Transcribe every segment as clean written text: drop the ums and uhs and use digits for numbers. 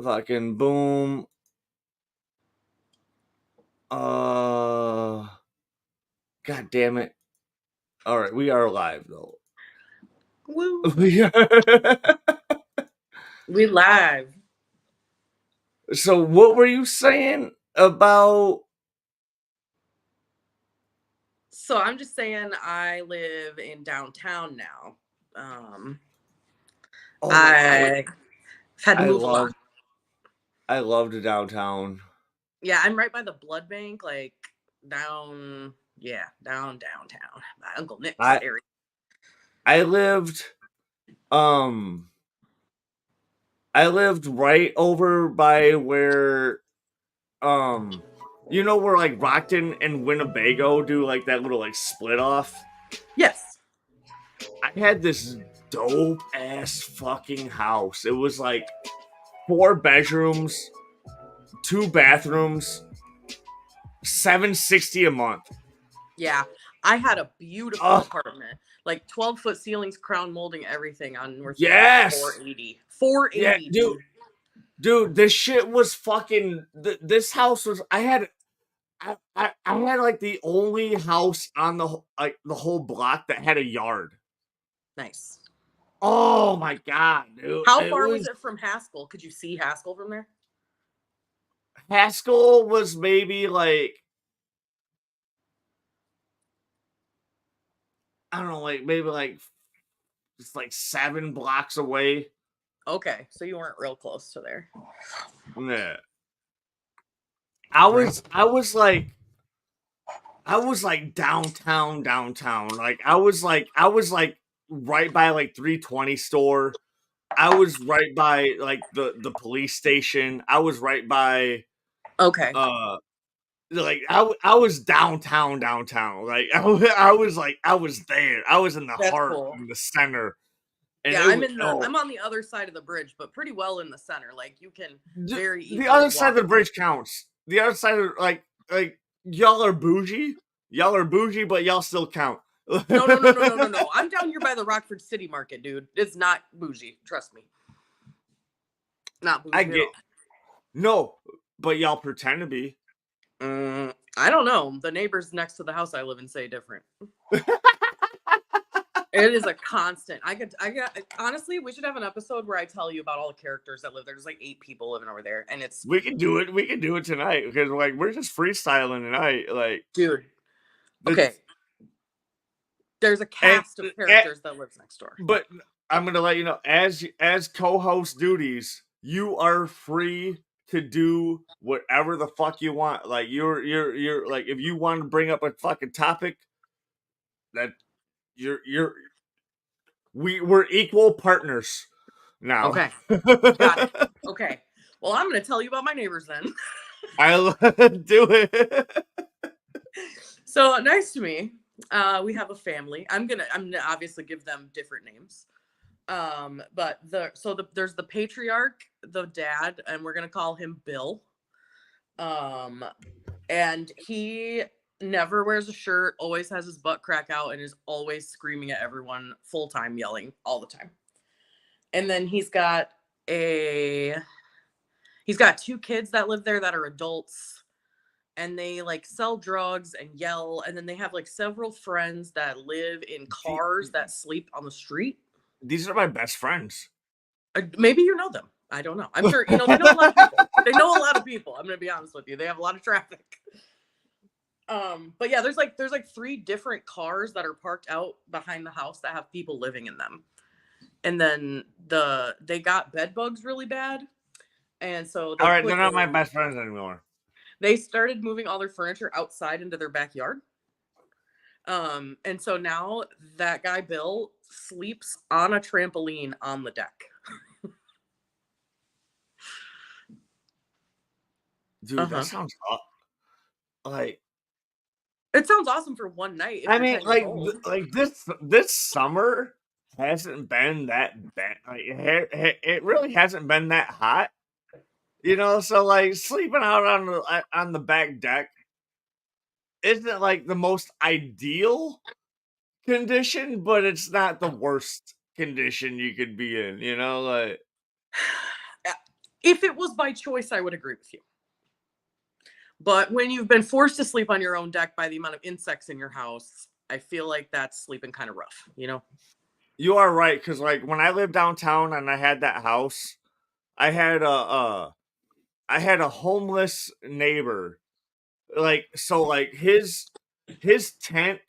fucking boom. God damn it. All right, we are live though. Woo. We are. We live. So what were you saying about? So I'm just saying I live in downtown now. I had to move a lot. I loved downtown. Yeah, I'm right by the blood bank, like downtown. My Uncle Nick's area. I lived right over by where you know where like Rockton and Winnebago do like that little like split off? Yes. I had this dope ass fucking house. It was like 4 bedrooms, 2 bathrooms, $760 a month. Yeah, I had a beautiful apartment, like 12-foot ceilings, crown molding, everything on North. Yes, 480. 480, yeah, dude. This shit was fucking. This house was. I had like the only house on the whole block that had a yard. Nice. Oh my god, dude! How far was it from Haskell? Could you see Haskell from there? Haskell was maybe like, I don't know, like maybe like just like 7 blocks away. Okay, so you weren't real close to there. Yeah. I was like downtown. Like I was like right by like 320 store. I was right by like the police station. I was right by okay. Like I was downtown. Like I was there. I was in the heart, in the center. And yeah, I'm on the other side of the bridge, but pretty well in the center. Like you can very easily. The other side of the bridge counts. The other side of like y'all are bougie. Y'all are bougie, but y'all still count. No. I'm down here by the Rockford City Market, dude. It's not bougie. Trust me. Not bougie. I get. No, but y'all pretend to be. I don't know. The neighbors next to the house I live in say different. It is a constant. I got honestly, we should have an episode where I tell you about all the characters that live there. There's like 8 people living over there, and it's. We can do it. We can do it tonight because like we're just freestyling tonight, like. Dude. Okay. There's a cast of characters that lives next door. But I'm gonna let you know, as co-host duties, you are free to do whatever the fuck you want. Like you're like, if you want to bring up a fucking topic, that we're equal partners now. Okay. Got it. Okay. Well, I'm gonna tell you about my neighbors then. I'll do it. So next to me, we have a family. I'm gonna obviously give them different names. But there's the patriarch, the dad, and we're gonna call him Bill. And he never wears a shirt, always has his butt crack out, and is always screaming at everyone full time, yelling all the time. And then he's got 2 kids that live there that are adults, and they like sell drugs and yell. And then they have like several friends that live in cars that sleep on the street. These are my best friends. Maybe you know them. I don't know. I'm sure they know a lot of people. They know a lot of people. I'm gonna be honest with you. They have a lot of traffic. But yeah, there's like 3 different cars that are parked out behind the house that have people living in them. And then they got bed bugs really bad. And so all right, they're not my best friends anymore. They started moving all their furniture outside into their backyard. And so now that guy Bill sleeps on a trampoline on the deck. Dude, that sounds like. It sounds awesome for one night. I mean, like this summer hasn't been that bad. Like, it really hasn't been that hot, you know. So like sleeping out on the back deck isn't like the most ideal condition, but it's not the worst condition you could be in, you know. Like, If it was by choice, I would agree with you. But when you've been forced to sleep on your own deck by the amount of insects in your house, I feel like that's sleeping kind of rough, you know? You are right, because like when I lived downtown and I had that house, I had a homeless neighbor. Like so, like his tent.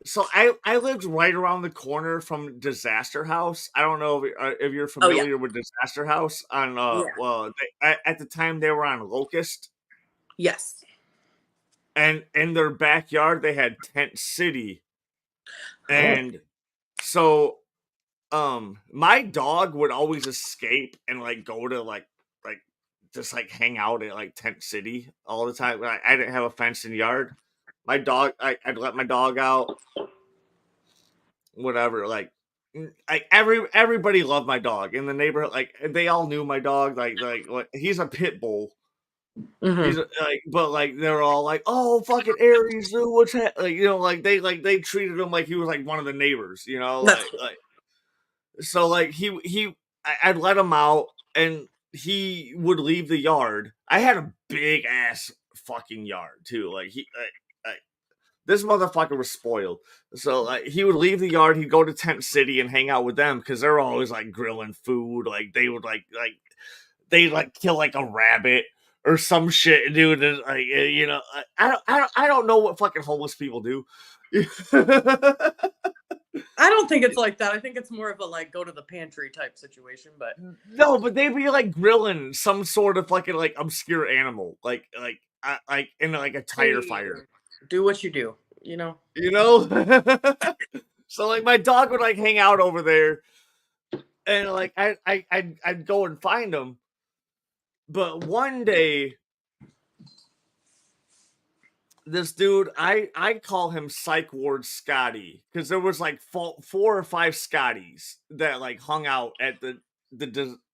So I lived right around the corner from Disaster House. I don't know if you're Oh yeah. familiar with Disaster House on Yeah. well at the time they were on Locust, Yes. and in their backyard they had Tent City, Oh. and so my dog would always escape and like go to like just like hang out at like Tent City all the time. I didn't have a fenced in yard. My dog, I'd let my dog out, whatever. Like, everybody loved my dog in the neighborhood. Like they all knew my dog. Like he's a pit bull. Hmm. Like, but like they're all like, "Oh, fucking Aries, dude, what's that?" Like they treated him like he was like one of the neighbors. That's cool. Like so like I'd let him out and he would leave the yard. I had a big ass fucking yard too. This motherfucker was spoiled. So like he would leave the yard, he'd go to Tent City and hang out with them because they're always like grilling food. Like they would they like kill like a rabbit or some shit, dude. And, like I don't know what fucking homeless people do. I don't think it's like that. I think it's more of a like go to the pantry type situation, but No, but they'd be like grilling some sort of fucking like obscure animal, like in like a tire hey, fire, do what you do, you know? you know. So like my dog would like hang out over there, and like I'd go and find him. But one day, this dude, I call him Psych Ward Scotty because there was like four or five Scotties that like hung out at the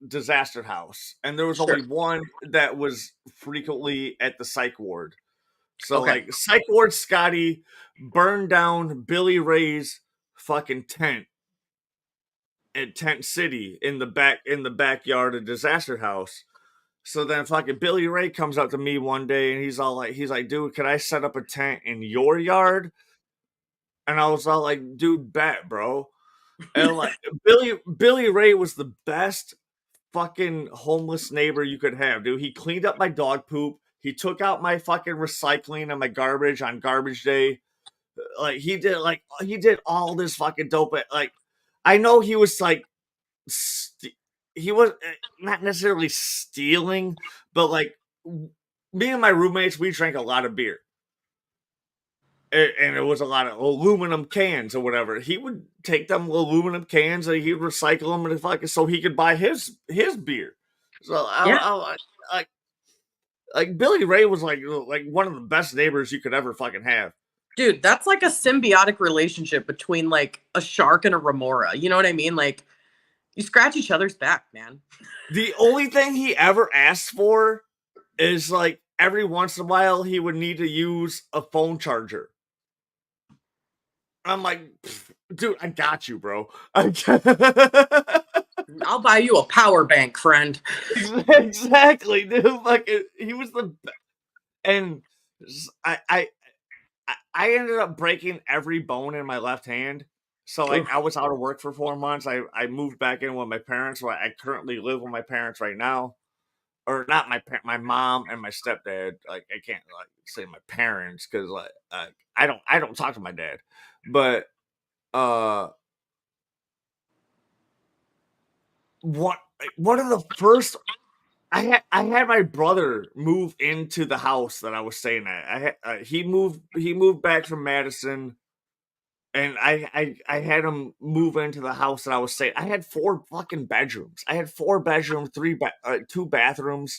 disaster house, and there was Sure. only one that was frequently at the psych ward. So Okay. like psych ward Scotty burned down Billy Ray's fucking tent at Tent City in the backyard of disaster house. So then fucking Billy Ray comes up to me one day and he's like, dude, can I set up a tent in your yard? And I was all like, dude, bet, bro. And like Billy Ray was the best fucking homeless neighbor you could have, dude. He cleaned up my dog poop. He took out my fucking recycling and my garbage on garbage day. He did all this fucking dope. Like I know he was like he was not necessarily stealing, but like me and my roommates, we drank a lot of beer. And it was a lot of aluminum cans or whatever. He would take them aluminum cans and he'd recycle them and fucking so he could buy his beer. So Yeah. like Billy Ray was like one of the best neighbors you could ever fucking have. Dude, that's like a symbiotic relationship between like a shark and a remora. You know what I mean? Like you scratch each other's back, man. The only thing he ever asked for is like every once in a while he would need to use a phone charger. I'm like, dude, I got you, bro. I'll buy you a power bank, friend. Exactly, dude. Like he was the and I I I ended up breaking every bone in my left hand. So like Oof. I was out of work for 4 months. I moved back in with my parents. Where I currently live with my parents right now, or not my mom and my stepdad. Like I can't like say my parents because I don't talk to my dad, but uh one of the first I had my brother move into the house that I was staying at. He moved back from Madison, and I had him move into the house that I was staying. I had four fucking bedrooms. I had four bedrooms, two bathrooms,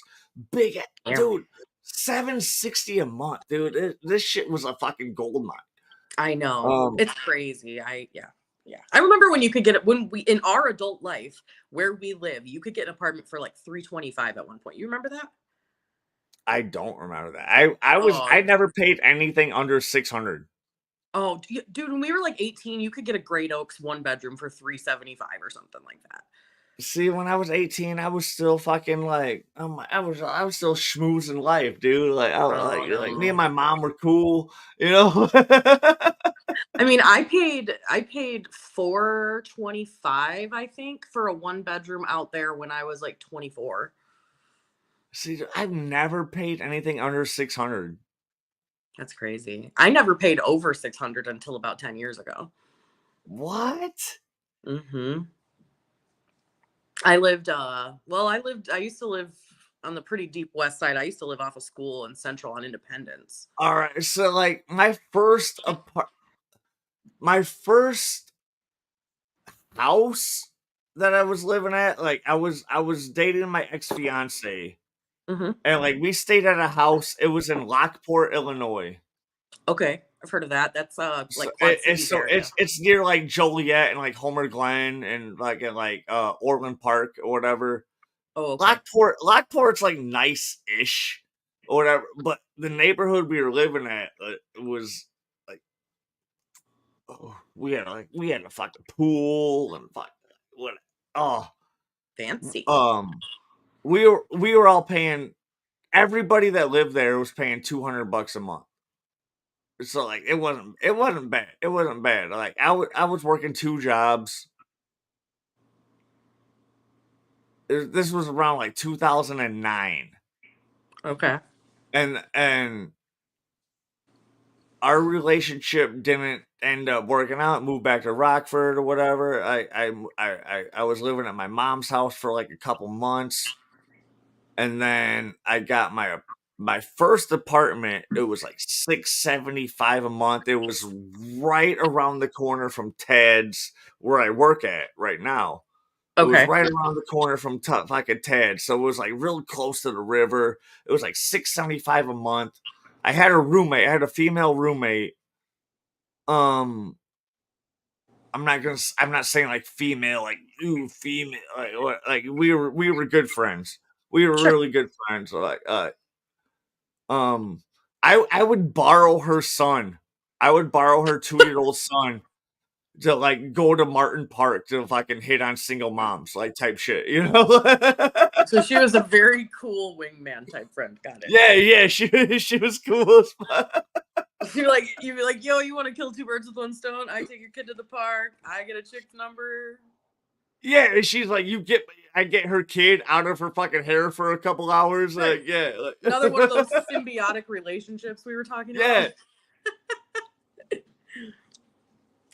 big Yeah. dude. 760 a month, dude. This shit was a fucking gold mine. I know. Um, It's crazy. Yeah. Yeah. I remember when you could get it when we in our adult life where we live, you could get an apartment for like 325 at one point. You remember that? I don't remember that. Oh, I never paid anything under 600. oh, dude, when we were like 18, you could get a Great Oaks one bedroom for 375 or something like that. See, when I was 18, I was still fucking like, I was still schmoozing life, dude. Like, Oh like me and no. my mom were cool, you know. I mean, I paid 425, I think, for a one bedroom out there when I was like 24. See, I've never paid anything under 600. That's crazy. I never paid over 600 until about 10 years ago. What? Mhm. I used to live on the pretty deep west side. I used to live off of School and Central on Independence. All right, so like my first house that I was living at, like I was dating my ex fiance, Mhm. and like we stayed at a house. It was in Lockport, Illinois. Okay, I've heard of that. That's So like Quad Cities so area. it's near like Joliet and like Homer Glen and like at like Orland Park or whatever. Oh, okay. Lockport's like nice-ish or whatever, but the neighborhood we were living at was like, oh, we had a fucking pool and fuck what oh Fancy. we were all paying, everybody that lived there was paying $200 a month. So like it wasn't bad. It wasn't bad. Like I was working two jobs. This was around like 2009, Okay. and our relationship didn't end up working out. Moved back to Rockford or whatever. I was living at my mom's house for like a couple months, and then I got my first apartment. It was like 675 a month. It was right around the corner from Ted's where I work at right now. It was Okay. right around the corner from fucking Ted's, so it was like real close to the river. It was like 675 a month. I had a roommate. I had a female roommate. Um, I'm not saying like female, like ooh female, like what, like we were good friends. We were Sure. really good friends. Like um, I would borrow her son. I would borrow her 2-year-old son to like go to Martin Park to fucking hit on single moms, like type shit, you know? So she was a very cool wingman type friend. Got it. Yeah, yeah, she was cool as fuck. You'd be like, yo, you want to kill two birds with one stone? I take your kid to the park. I get a chick's number. Yeah, and she's like, I get her kid out of her fucking hair for a couple hours, Right. like, yeah, Another one of like, those symbiotic relationships we were talking about. yeah,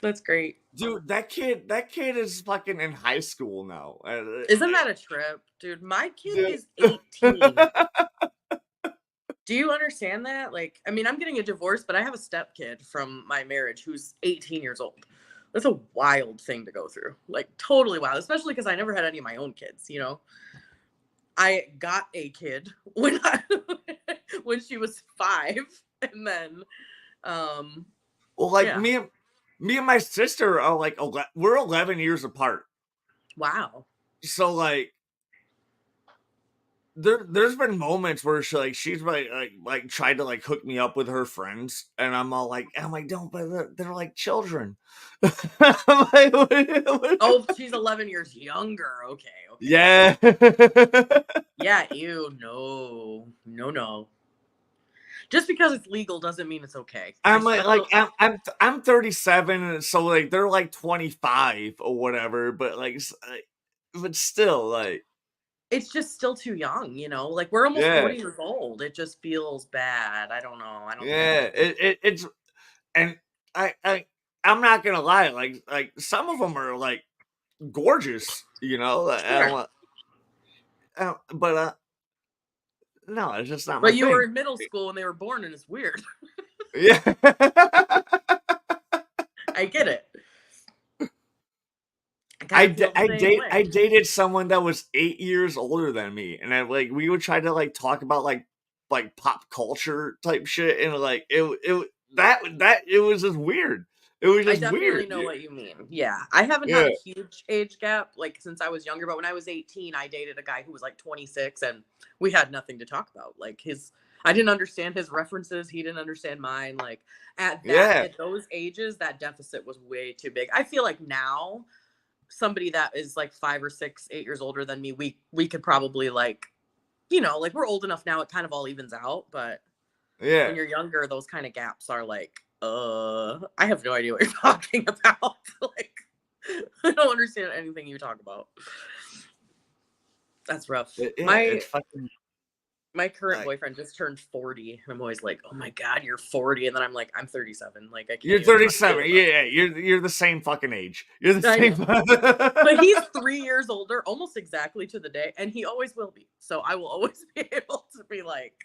That's great. dude, that kid is fucking in high school now, Isn't that a trip, dude? My kid dude. is 18. Do you understand that? Like, I mean, I'm getting a divorce, but I have a step kid from my marriage who's 18 years old. That's a wild thing to go through. Like, totally wild, especially because I never had any of my own kids, you know? I got a kid when when she was 5, and then um Well, like yeah. me and my sister are like we're 11 years apart, Wow. so like there's been moments where she's like tried to like hook me up with her friends, and I'm like don't, but they're like children. I'm like, Oh, she's 11 years younger. Okay, okay. yeah. Yeah, ew, no. No, no. Just because it's legal doesn't mean it's okay. I'm I'm 37, and so like they're like 25 or whatever, but like but still like It's just still too young, you know? Like, we're almost yeah, 40 years old. It just feels bad. I don't know. I don't think it's yeah, it's and I I'm not gonna lie, like some of them are like gorgeous, you know. sure. But no, it's just not my But you were thing. in middle school when they were born, and it's weird. Yeah. I get it. I kind of feel the same way. I dated someone that was 8 years older than me, and I like we would try to like talk about like pop culture type shit, and like that it was just weird. It was I just definitely weird, know dude. what you mean. Yeah. I haven't had Yeah, a huge age gap like since I was younger, but when I was 18, I dated a guy who was like 26 and we had nothing to talk about. Like his I didn't understand his references, he didn't understand mine. Like yeah, at those ages that deficit was way too big. I feel like now somebody that is like 5 or 6, 8 years older than me, we could probably like, you know, like we're old enough now, it kind of all evens out. But Yeah. when you're younger, those kind of gaps are like, I have no idea what you're talking about. Like, I don't understand anything you talk about. That's rough. It's fucking My current like boyfriend just turned 40. And I'm always like, oh my God, you're 40. And then I'm like, I'm 37. Like, I can't you're even talk to 37. you. Yeah, you're the same fucking age. You're the I know. same. But he's 3 years older, almost exactly to the day, and he always will be. So I will always be able to be like,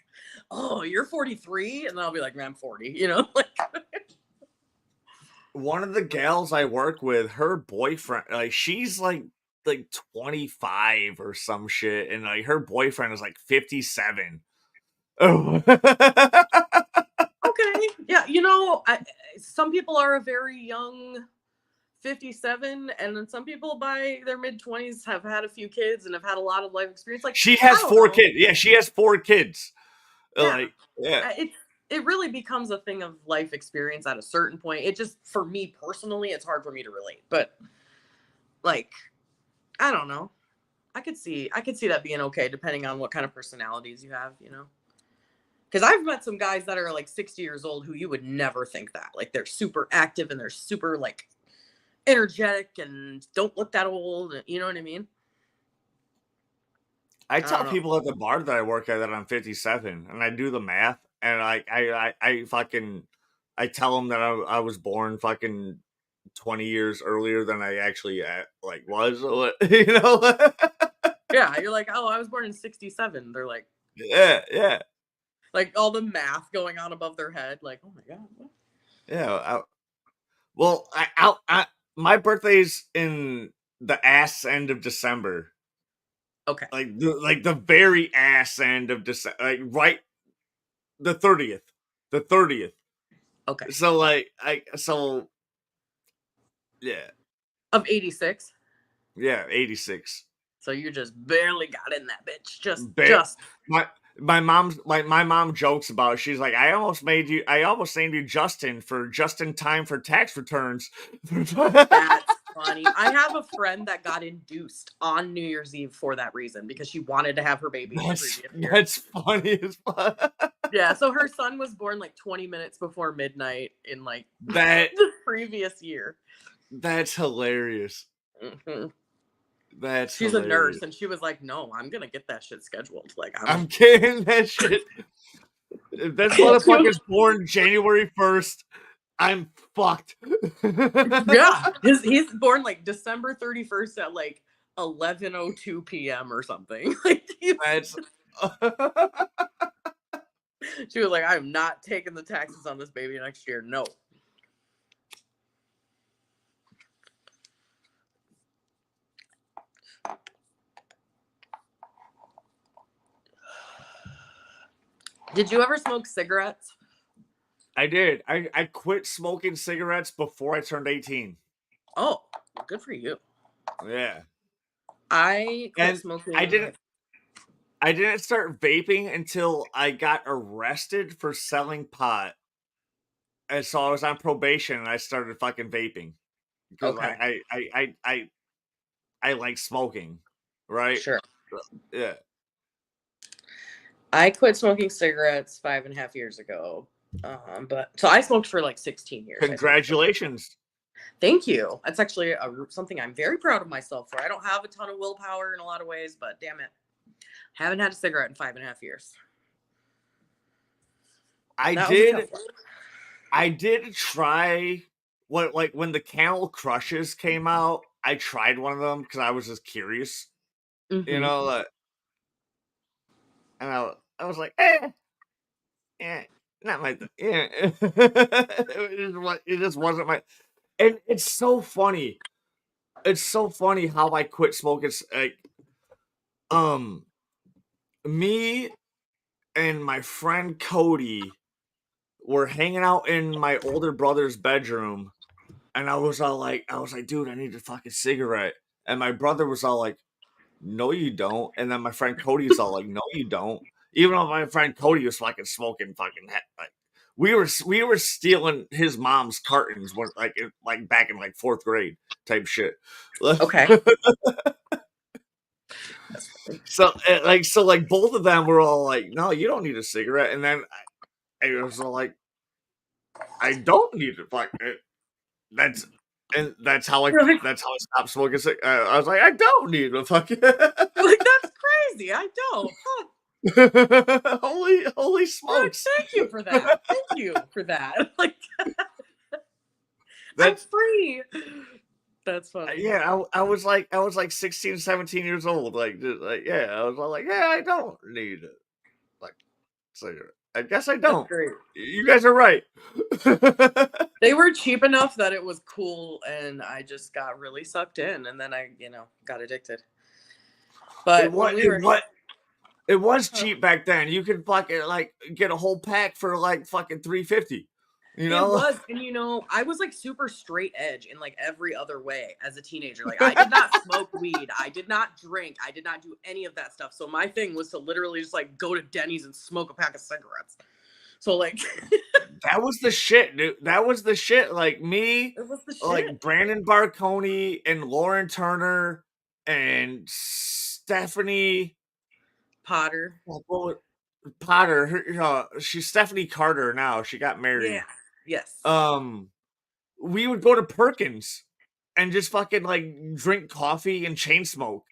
"Oh, you're 43," and then I'll be like, "Man, I'm 40." You know, like. One of the gals I work with, her boyfriend, like she's like 25 or some shit, and like her boyfriend is like 57. Oh. Okay, yeah, you know, some people are a very young 57, and then some people by their mid 20s have had a few kids and have had a lot of life experience. Like, She I has don't 4 know. kids. Yeah, she has 4 kids. Yeah, Like, yeah. it really becomes a thing of life experience at a certain point. It just, for me personally, it's hard for me to relate. But like, I don't know. I could see that being okay depending on what kind of personalities you have, you know. Because I've met some guys that are like 60 years old who you would never think that. Like, they're super active and they're super like energetic and don't look that old. You know what I mean? I I don't tell know. people at the bar that I work at that I'm 57, and I do the math, and I fucking I tell them that I was born fucking 20 years earlier than I actually like was. You know? Yeah, you're like, oh, I was born in '67. They're Yeah, yeah, like all the math going on above their head. Like, oh my god. What? yeah. Well, my birthday's in the ass end of December, Okay. like the very ass end of December, like right the 30th, the 30th. Okay. So like yeah, Of '86. yeah, 86. So you just barely got in that bitch. Just Ba- just. my my mom jokes about it. She's like, I almost named you Justin for just in time for tax returns. That's funny. I have a friend that got induced on New Year's Eve for that reason because she wanted to have her baby in the previous year. That's funny as fuck. Yeah, so her son was born like 20 minutes before midnight in like That the previous year. that's hilarious. Mhm. That's She's a hilarious. nurse and she was like, "No, I'm going to get that shit scheduled." Like, I'm kidding that shit. If this motherfucker's born January 1st, I'm fucked. Yeah, he's born like December 31st at like 11:02 p.m. or something. Like, That's she was like, "I'm not taking the taxes on this baby next year." No. Did you ever smoke cigarettes? I did. I quit smoking cigarettes before I turned 18. Oh, good for you. Yeah. I quit And I smoking. didn't I didn't start vaping until I got arrested for selling pot. And so I was on probation and I started fucking vaping because Okay, I like smoking, right? sure. Yeah. I quit smoking cigarettes 5.5 years ago. But so I smoked for like 16 years. I smoked for. Congratulations. Thank you. That's actually something I'm very proud of myself for. I don't have a ton of willpower in a lot of ways, but damn it, haven't had a cigarette in 5.5 years. I That was a tough did one. I did try what like when the Camel Crushes came out, I tried one of them because I was just curious, you Mm-hmm. know, and I was like, not my yeah. It just wasn't my and it's so funny. It's so funny how I quit smoking. Like, um, me and my friend Cody were hanging out in my older brother's bedroom, and I was like, dude, I need a fucking cigarette. And my brother was all like, no, you don't. And then my friend Cody's all like, no, you don't. Even though my friend Cody was fucking smoking fucking like we were stealing his mom's cartons when like back in like fourth grade type shit. Okay. That's funny. So both of them were all like, "No, you don't need a cigarette," and then I was all like, "I don't need it." Like that's and Really? that's how I stopped smoking. I was like, "I don't need a fucking You're like, that's crazy. I don't. Huh. holy Good. smokes." Thank you for that. Thank you for that. Like, I'm That's free. That's funny. yeah. I was like 16, 17 years old. Yeah. I was all like, "Yeah, I don't need it." Like cigarette. I guess I That's don't. great. You guys are right. They were cheap enough that it was cool, and I just got really sucked in, and then I, got addicted. It But when what we it were, what it was oh, cheap back then. You could fucking like get a whole pack for like fucking 350. You it know? was, and I was like super straight edge in like every other way as a teenager. Like, I did not smoke weed, I did not drink, I did not do any of that stuff. So my thing was to literally just like go to Denny's and smoke a pack of cigarettes. So like, That was the shit, dude. That was the shit. Like me, it was the like shit. Brandon Barconi and Lauren Turner and Stephanie Potter. Potter. She's Stephanie Carter now. She got Yeah. married. Yes. Um, we would go to Perkins and just fucking like drink coffee and chain smoke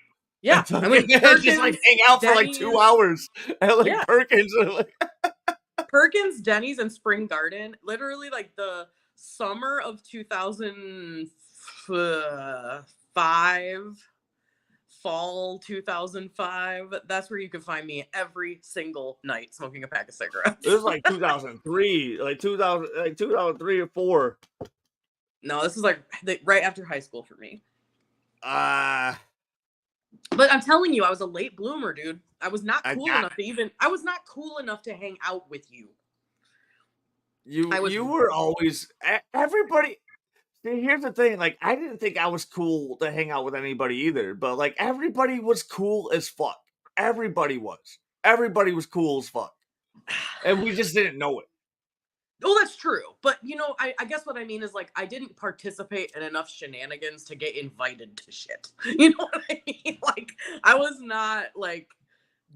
Yeah. and I fucking mean, just like Perkins, hang out for like Denny's. 2 hours at like Yeah. Perkins. Perkins, Denny's, and Spring Garden. Literally, like the summer of 2005, fall 2005. That's where you could find me every single night smoking a pack of It cigarettes. was like 2003, like 2000, like 2003 or four. No, this is like right after high school for me. Uh, But I'm telling you, I was a late bloomer, dude. I was not I cool got enough to even. I was not cool enough to hang out with you. you. I was. You were always everybody. See, here's the thing. Like, I didn't think I was cool to hang out with anybody either, but like everybody was cool as fuck. Everybody was. Everybody was cool as fuck, and we just didn't know it. Oh, that's true. But I guess what I mean is like I didn't participate in enough shenanigans to get invited to shit. You know what I mean? Like I was not like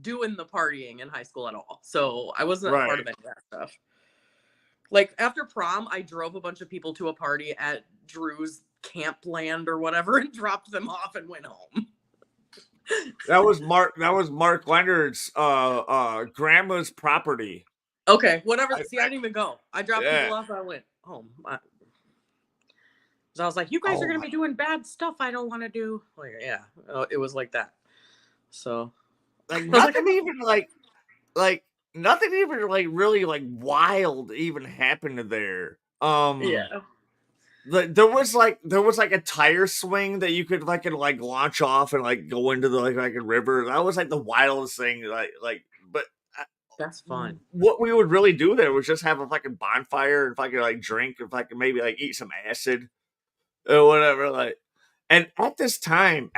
doing the partying in high school at all. So I wasn't a part Right. of any of that stuff. Like after prom, I drove a bunch of people to a party at Drew's campland or whatever and dropped them off and went home. That was Mark. That was Mark Leonard's grandma's property. Okay, whatever. I, See, I didn't even go. I dropped yeah. people off and I went home. So I was like, you guys are Oh going my. to be doing bad stuff I don't want to do. Like, yeah, it was like that. So Like I was like, nothing even like nothing even like really like wild even happened there. yeah. There was like a tire swing that you could like launch off and like go into the like a river. That was like the wildest thing. But uh, That's fun. what we would really do there was just have a fucking bonfire and fucking like drink and fucking maybe like eat some acid or whatever. Like, and at this time,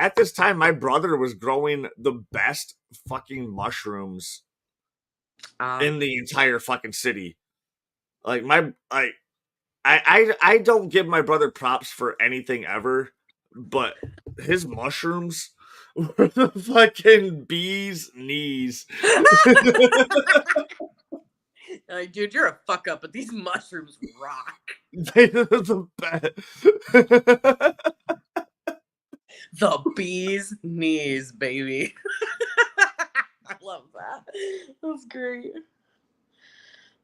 my brother was growing the best fucking mushrooms Uh, in the entire fucking city. Like I don't give my brother props for anything ever, but his mushrooms were the fucking bee's knees. like, dude, you're a fuck up, but these mushrooms rock. They are the best. The bee's knees, baby. I love that. That's great.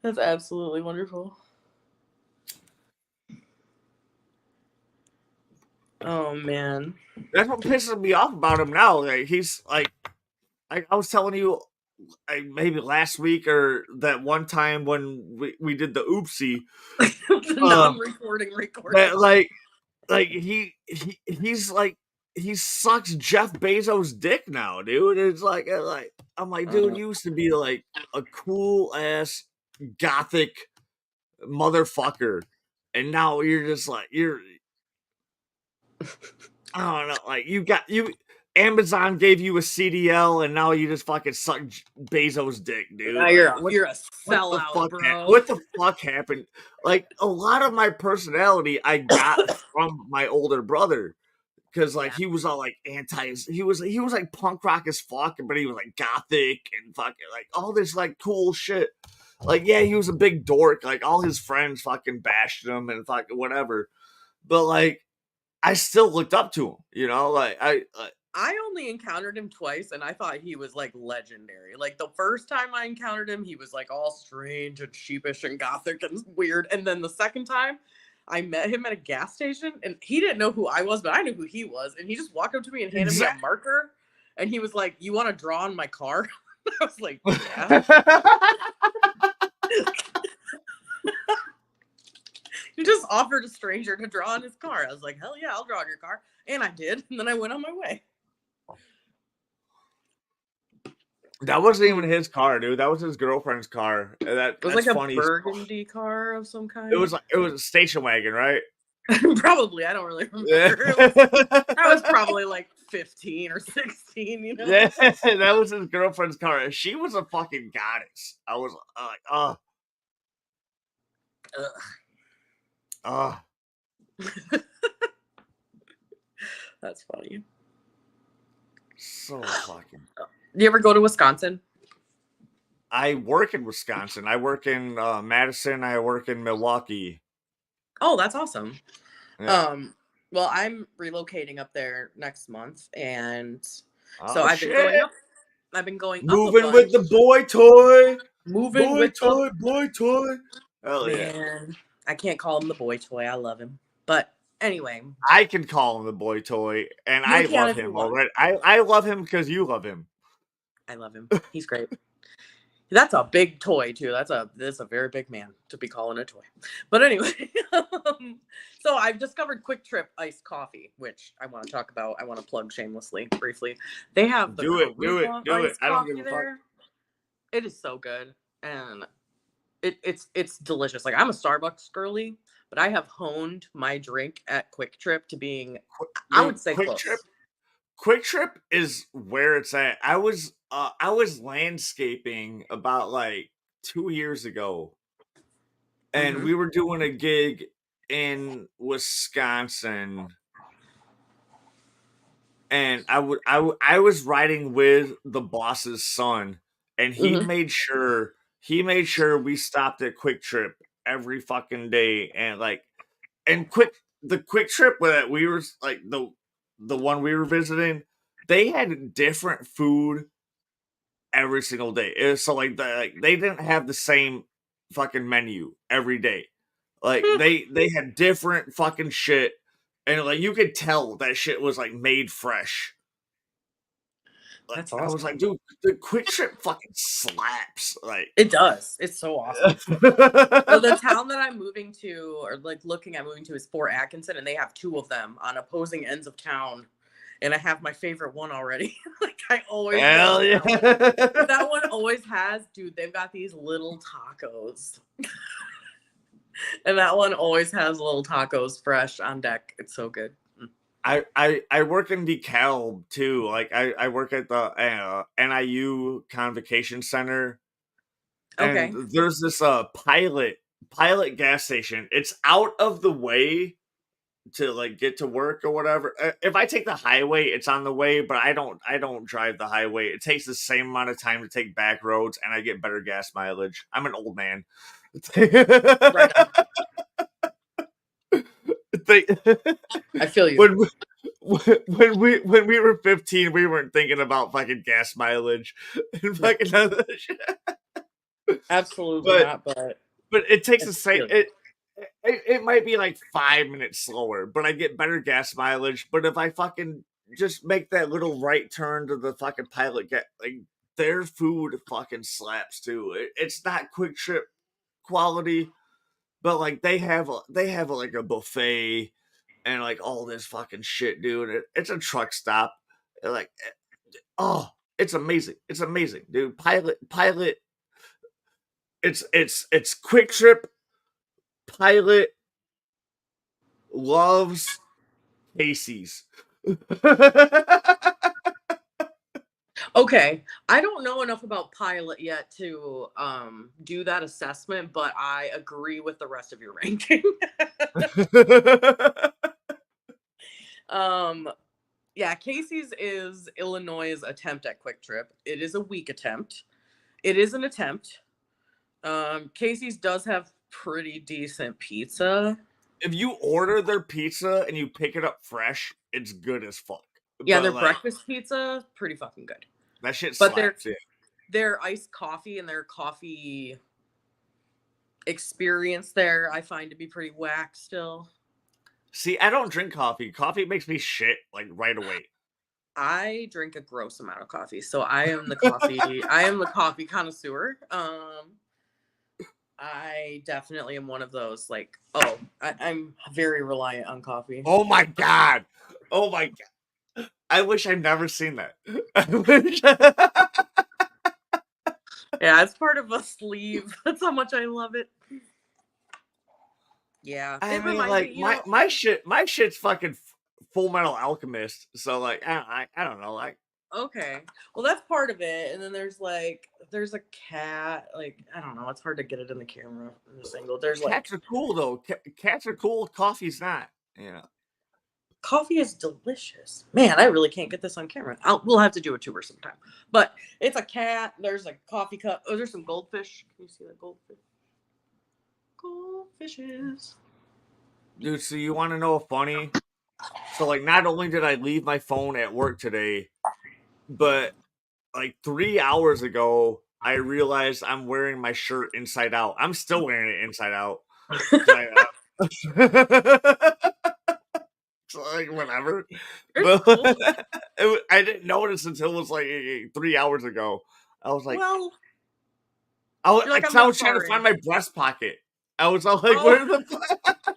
That's absolutely wonderful. Oh man. That's what pisses me off about him now. Like he's like I was telling you maybe last week or that one time when we did the oopsie. The Um non-recording recording. that like he's like he sucks Jeff Bezos' dick now, dude. It's like I'm like, dude, you used to be like a cool ass gothic motherfucker, and now you're just like you're I don't know, like you got you. Amazon gave you a CDL, and now you just fucking suck Bezos' dick, dude. Now Like, you're a what the sellout, fuck? bro. What the fuck happened? Like, a lot of my personality I got from my older brother. Because like Yeah. he was all like he was like punk rock as fuck, but he was like gothic and fucking like all this like cool shit. Like yeah, he was a big dork. Like all his friends fucking bashed him and fucking whatever. But like I still looked up to him, you know. Like I only encountered him twice, and I thought he was like legendary. Like the first time I encountered him, he was like all strange and sheepish and gothic and weird. And then the second time, I met him at a gas station, and he didn't know who I was, but I knew who he was. And he just walked up to me and handed me a marker, and he was like, "You want to draw on my car?" I was like, "Yeah." He just offered a stranger to draw on his car. I was like, "Hell yeah, I'll draw on your car," and I did. And then I went on my way. That wasn't even his car, dude. That was his girlfriend's car. It was That's like a funny. burgundy car of some It kind. was like it was a station wagon, right? Probably. I don't really Yeah. remember. I was probably like 15 or 16, you know? Yeah, that was his girlfriend's car. She was a fucking goddess. I was like, oh, Ugh. oh. That's funny. So fucking. Do you ever go to Wisconsin? I work in Wisconsin. I work in Madison. I work in Milwaukee. Oh, that's awesome. Yeah. Well, I'm relocating up there next month, and so Oh I've been going shit! up. I've been going up a Moving with bunch. the boy toy, Moving boy with the toy, boy toy. Hell yeah! man. I can't call him the boy toy. I love him, but anyway, I can call him the boy toy, and you I can love if you him want. already. I love him because you love him. I love him. He's great. That's a big toy too. That's a very big man to be calling a toy. But anyway, so I've discovered Quick Trip iced coffee, which I want to talk about. I want to plug shamelessly, briefly. They have the Do it, do it, Karupa do it. iced I don't give coffee a fuck. there. It is so good, and it's delicious. Like I'm a Starbucks girly, but I have honed my drink at Quick Trip to being, I Dude, would say, close. Quick Trip is where it's at. I was landscaping about like 2 years ago, and Mm-hmm. we were doing a gig in Wisconsin, and I was riding with the boss's son, and Mm-hmm. he made sure we stopped at Quick Trip every fucking day, and like and quick the Quick Trip that we were like the one we were visiting, they had different food every single day. It was so like they didn't have the same fucking menu every day. Like they had different fucking shit, and like you could tell that shit was like made fresh. Like That's I was awesome. like, dude, the Quick Trip fucking slaps. Like It does. It's so awesome. Well, the town that I'm moving to, or like looking at moving to, is Fort Atkinson, and they have two of them on opposing ends of town. And I have my favorite one already. Like I always go hell to yeah. that one. But that one always has, dude, they've got these little tacos. And that one always has little tacos fresh on deck. It's so good. I work in DeKalb too. Like I work at the NIU Convocation Center, and Okay. there's this pilot gas station. It's out of the way to like get to work or whatever. If I take the highway, it's on the way, but I don't drive the highway. It takes the same amount of time to take back roads, and I get better gas mileage. I'm an old man. Right on. They- I feel you. when when we were 15, we weren't thinking about fucking gas mileage and No, fucking other shit. absolutely But not. But it takes I the same feel you. it might be like 5 minutes slower, but I get better gas mileage. But if I fucking just make that little right turn to the fucking pilot get like their food fucking slaps too. It's not Quick Trip quality, but like they have like a buffet and like all this fucking shit, dude. It's a truck stop. Like, oh, it's amazing. It's amazing, dude. Pilot. It's Quick Trip. Pilot loves Casey's. Okay, I don't know enough about Pilot yet to do that assessment, but I agree with the rest of your ranking. um yeah, Casey's is Illinois' attempt at Quick Trip. It is a weak attempt. It is an attempt. Casey's does have pretty decent pizza. If you order their pizza and you pick it up fresh, it's good as fuck. Yeah, But their like breakfast pizza pretty fucking good. that shit But their slaps. Yeah. their iced coffee and their coffee experience there I find to be pretty whack still. See, I don't drink coffee. Coffee makes me shit like right away. I drink a gross amount of coffee, so I am the coffee connoisseur. I definitely am one of those like, oh, I'm very reliant on coffee. Oh my god. Oh my god. I wish I'd never seen that. I wish. Yeah, it's part of a sleeve. That's how much I love it. Yeah, I it mean, reminds me, like my shit's fucking Full Metal Alchemist. So like, I don't know, like okay, well that's part of it, and then there's a cat. Like I don't know, it's hard to get it in the camera in this angle. There's cats like are cool though. Cats are cool. Coffee's not. You know. coffee is delicious. Man, I really can't get this on camera. We'll have to do a tour sometime. But it's a cat. There's a coffee cup. Oh, there's some goldfish. Can you see that goldfish? Goldfishes. Dude, so you want to know a funny? So like, not only did I leave my phone at work today, but like 3 hours ago, I realized I'm wearing my shirt inside out. I'm still wearing it inside out. 'Cause so, like whatever. It's But cool. I didn't notice until it was like 3 hours ago. I was like, Well, you're like, 'cause I'm I not was trying to find sorry. my breast pocket. I was all like, Oh, where the fuck?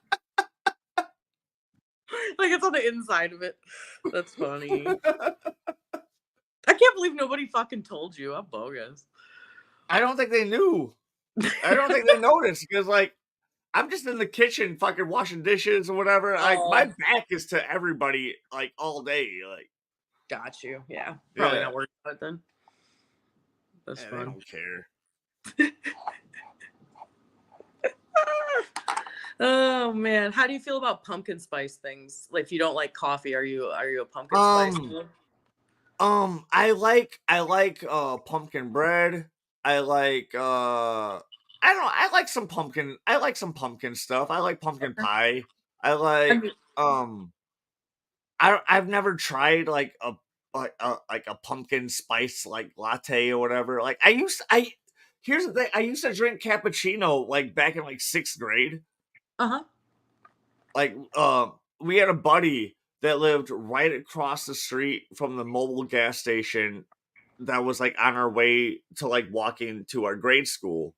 like it's on the inside of it. That's funny. I can't believe nobody fucking told you. I'm bogus. I don't think they knew. I don't think they noticed because like I'm just in the kitchen fucking washing dishes or whatever. Like my Oh, back is to everybody like all day. Like got you. Yeah, probably yeah, not worried about it then. That's yeah, they fun. don't care. Oh man, how do you feel about pumpkin spice things? Like, if you don't like coffee, are you a pumpkin spice? Um, I like pumpkin bread. I like I don't know, I like some pumpkin stuff. I like pumpkin Okay. pie. I I like mean, um I've never tried like a pumpkin spice like latte or whatever. Like I here's the thing, I used to drink cappuccino like back in like 6th grade. uh-huh. Like we had a buddy that lived right across the street from the mobile gas station that was like on our way to like walking to our grade school.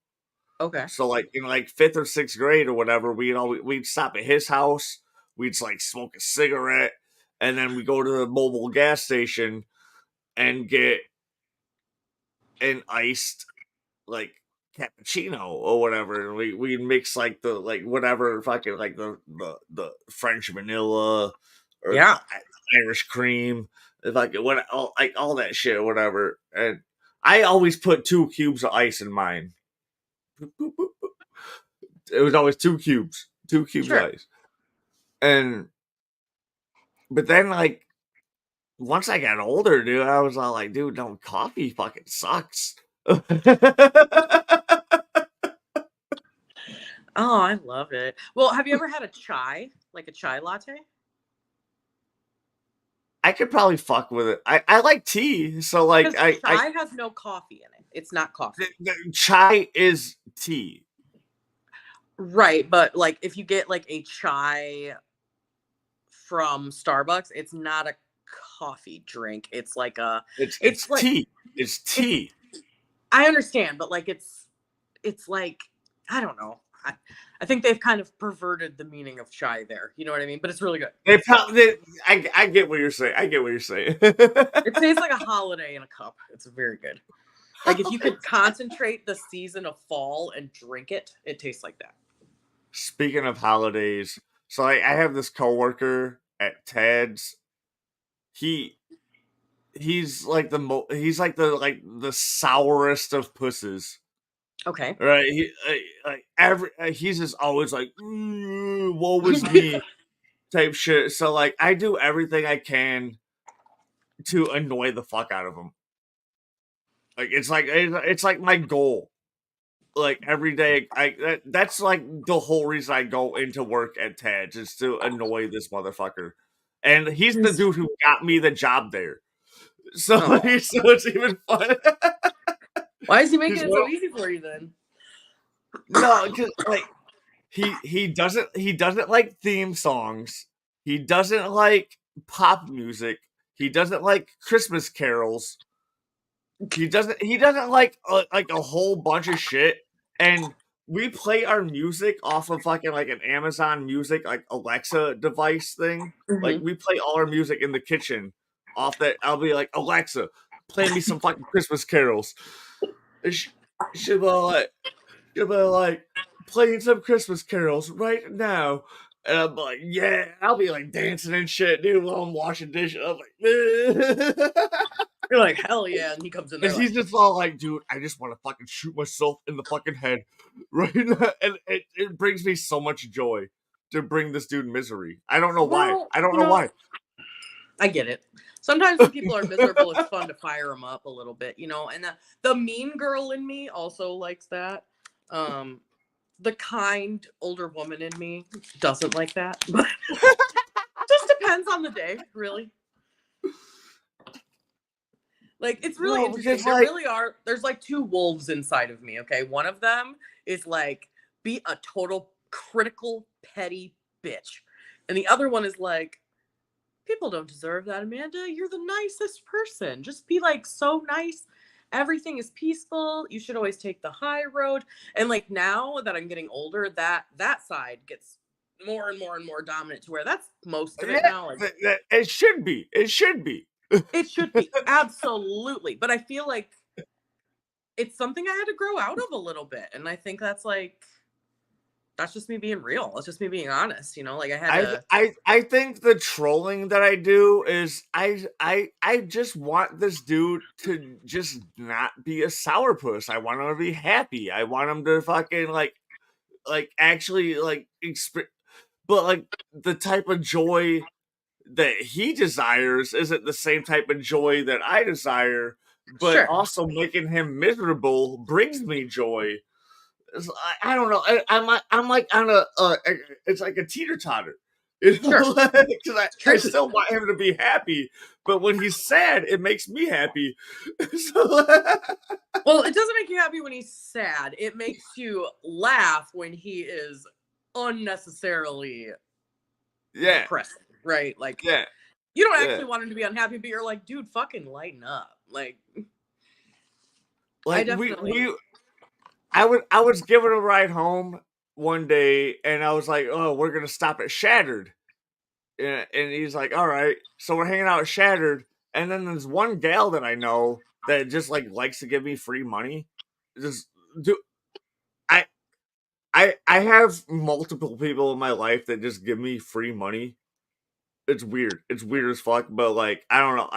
Okay. So like in like 5th or 6th grade or whatever, we'd stop at his house, we'd like smoke a cigarette, and then we go to the mobile gas station and get an iced like cappuccino or whatever. And we'd mix like the like whatever fucking like the French vanilla or Yeah. Irish cream, if I could what all like all that shit or whatever. And I always put 2 cubes of ice in mine. It was always 2 cubes, 2 cubes of Sure. ice. And but then like once I got older, dude, I was all like, dude, no, coffee fucking sucks. Oh, I love it. Well, have you ever had a chai, like a chai latte? I could probably fuck with it. I like tea, so like Because chai has no coffee in it. It's not coffee. the chai is tea. Right, but like if you get like a chai from Starbucks, it's not a coffee drink. It's like it's It's like tea. It's it's tea. I understand, but like it's like I don't know. I think they've kind of perverted the meaning of chai there. You know what I mean? But it's really good. They probably. I get what you're saying. I get what you're saying. It tastes like a holiday in a cup. It's very good. Like if you could concentrate the season of fall and drink it, it tastes like that. Speaking of holidays, so I have this coworker at Ted's. He he's like he's like the sourest of pusses. Okay. Right? Like every he's just always like, woe was me type shit. So like I do everything I can to annoy the fuck out of him. Like it's like my goal. Like every day, that's like the whole reason I go into work at Tad's is to annoy this motherfucker, and he's the dude who got me the job there. So, Oh, so it's even fun. why is he He's making it one so easy for you then? no, because like he doesn't like theme songs. He doesn't like pop music. He doesn't like Christmas carols. He doesn't like a whole bunch of shit, and we play our music off of fucking like an Amazon Music like Alexa device thing. Like Hmm. we play all our music in the kitchen off that. I'll be like, Alexa, play me some fucking Christmas carols. And she'll be like, she'll be like, playing some Christmas carols right now. And I'm like, yeah, I'll be like dancing and shit, dude, while I'm washing dishes. I'm like, You're like, hell yeah, and he comes in and there like, he's just all like, dude, I just want to fucking shoot myself in the fucking head right now. And it brings me so much joy to bring this dude misery. I don't know why. well, I don't know why. I get it. Sometimes when people are miserable, it's fun to fire them up a little bit, and the mean girl in me also likes that. Um, the kind older woman in me doesn't like that, but just depends on the day, really. Like, it's really No, interesting. because like There's like two wolves inside of me, okay? One of them is like, be a total critical, petty bitch. And the other one is like, people don't deserve that, Amanda. You're the nicest person. Just be like so nice. Everything is peaceful. You should always take the high road. And like now that I'm getting older, that side gets more and more and more dominant to where that's most of it yeah, now. Like it should be. It should be. it should be. Absolutely. But I feel like it's something I had to grow out of a little bit. And I think that's just me being real. It's just me being honest, Like I had to I think the trolling that I do is I just want this dude to just not be a sourpuss. I want him to be happy. I want him to fucking actually but like the type of joy that he desires isn't the same type of joy that I desire, but sure. also making him miserable brings me joy. I don't know. I'm like on it's like a teeter totter, Sure. because It's I tricky. still want him to be happy, but when he's sad, it makes me happy. So, Well, it doesn't make you happy when he's sad. It makes you laugh when he is unnecessarily yeah, depressed, right? Like yeah, you don't yeah. actually want him to be unhappy, but you're like, dude, fucking lighten up. Like I Like definitely I was given a ride home one day, and I was like, "Oh, we're gonna stop at Shattered," and he's like, "All right." So we're hanging out at Shattered, and then there's one gal that I know that just like likes to give me free money. Just do I I have multiple people in my life that just give me free money. It's weird. It's weird as fuck, but like I don't know.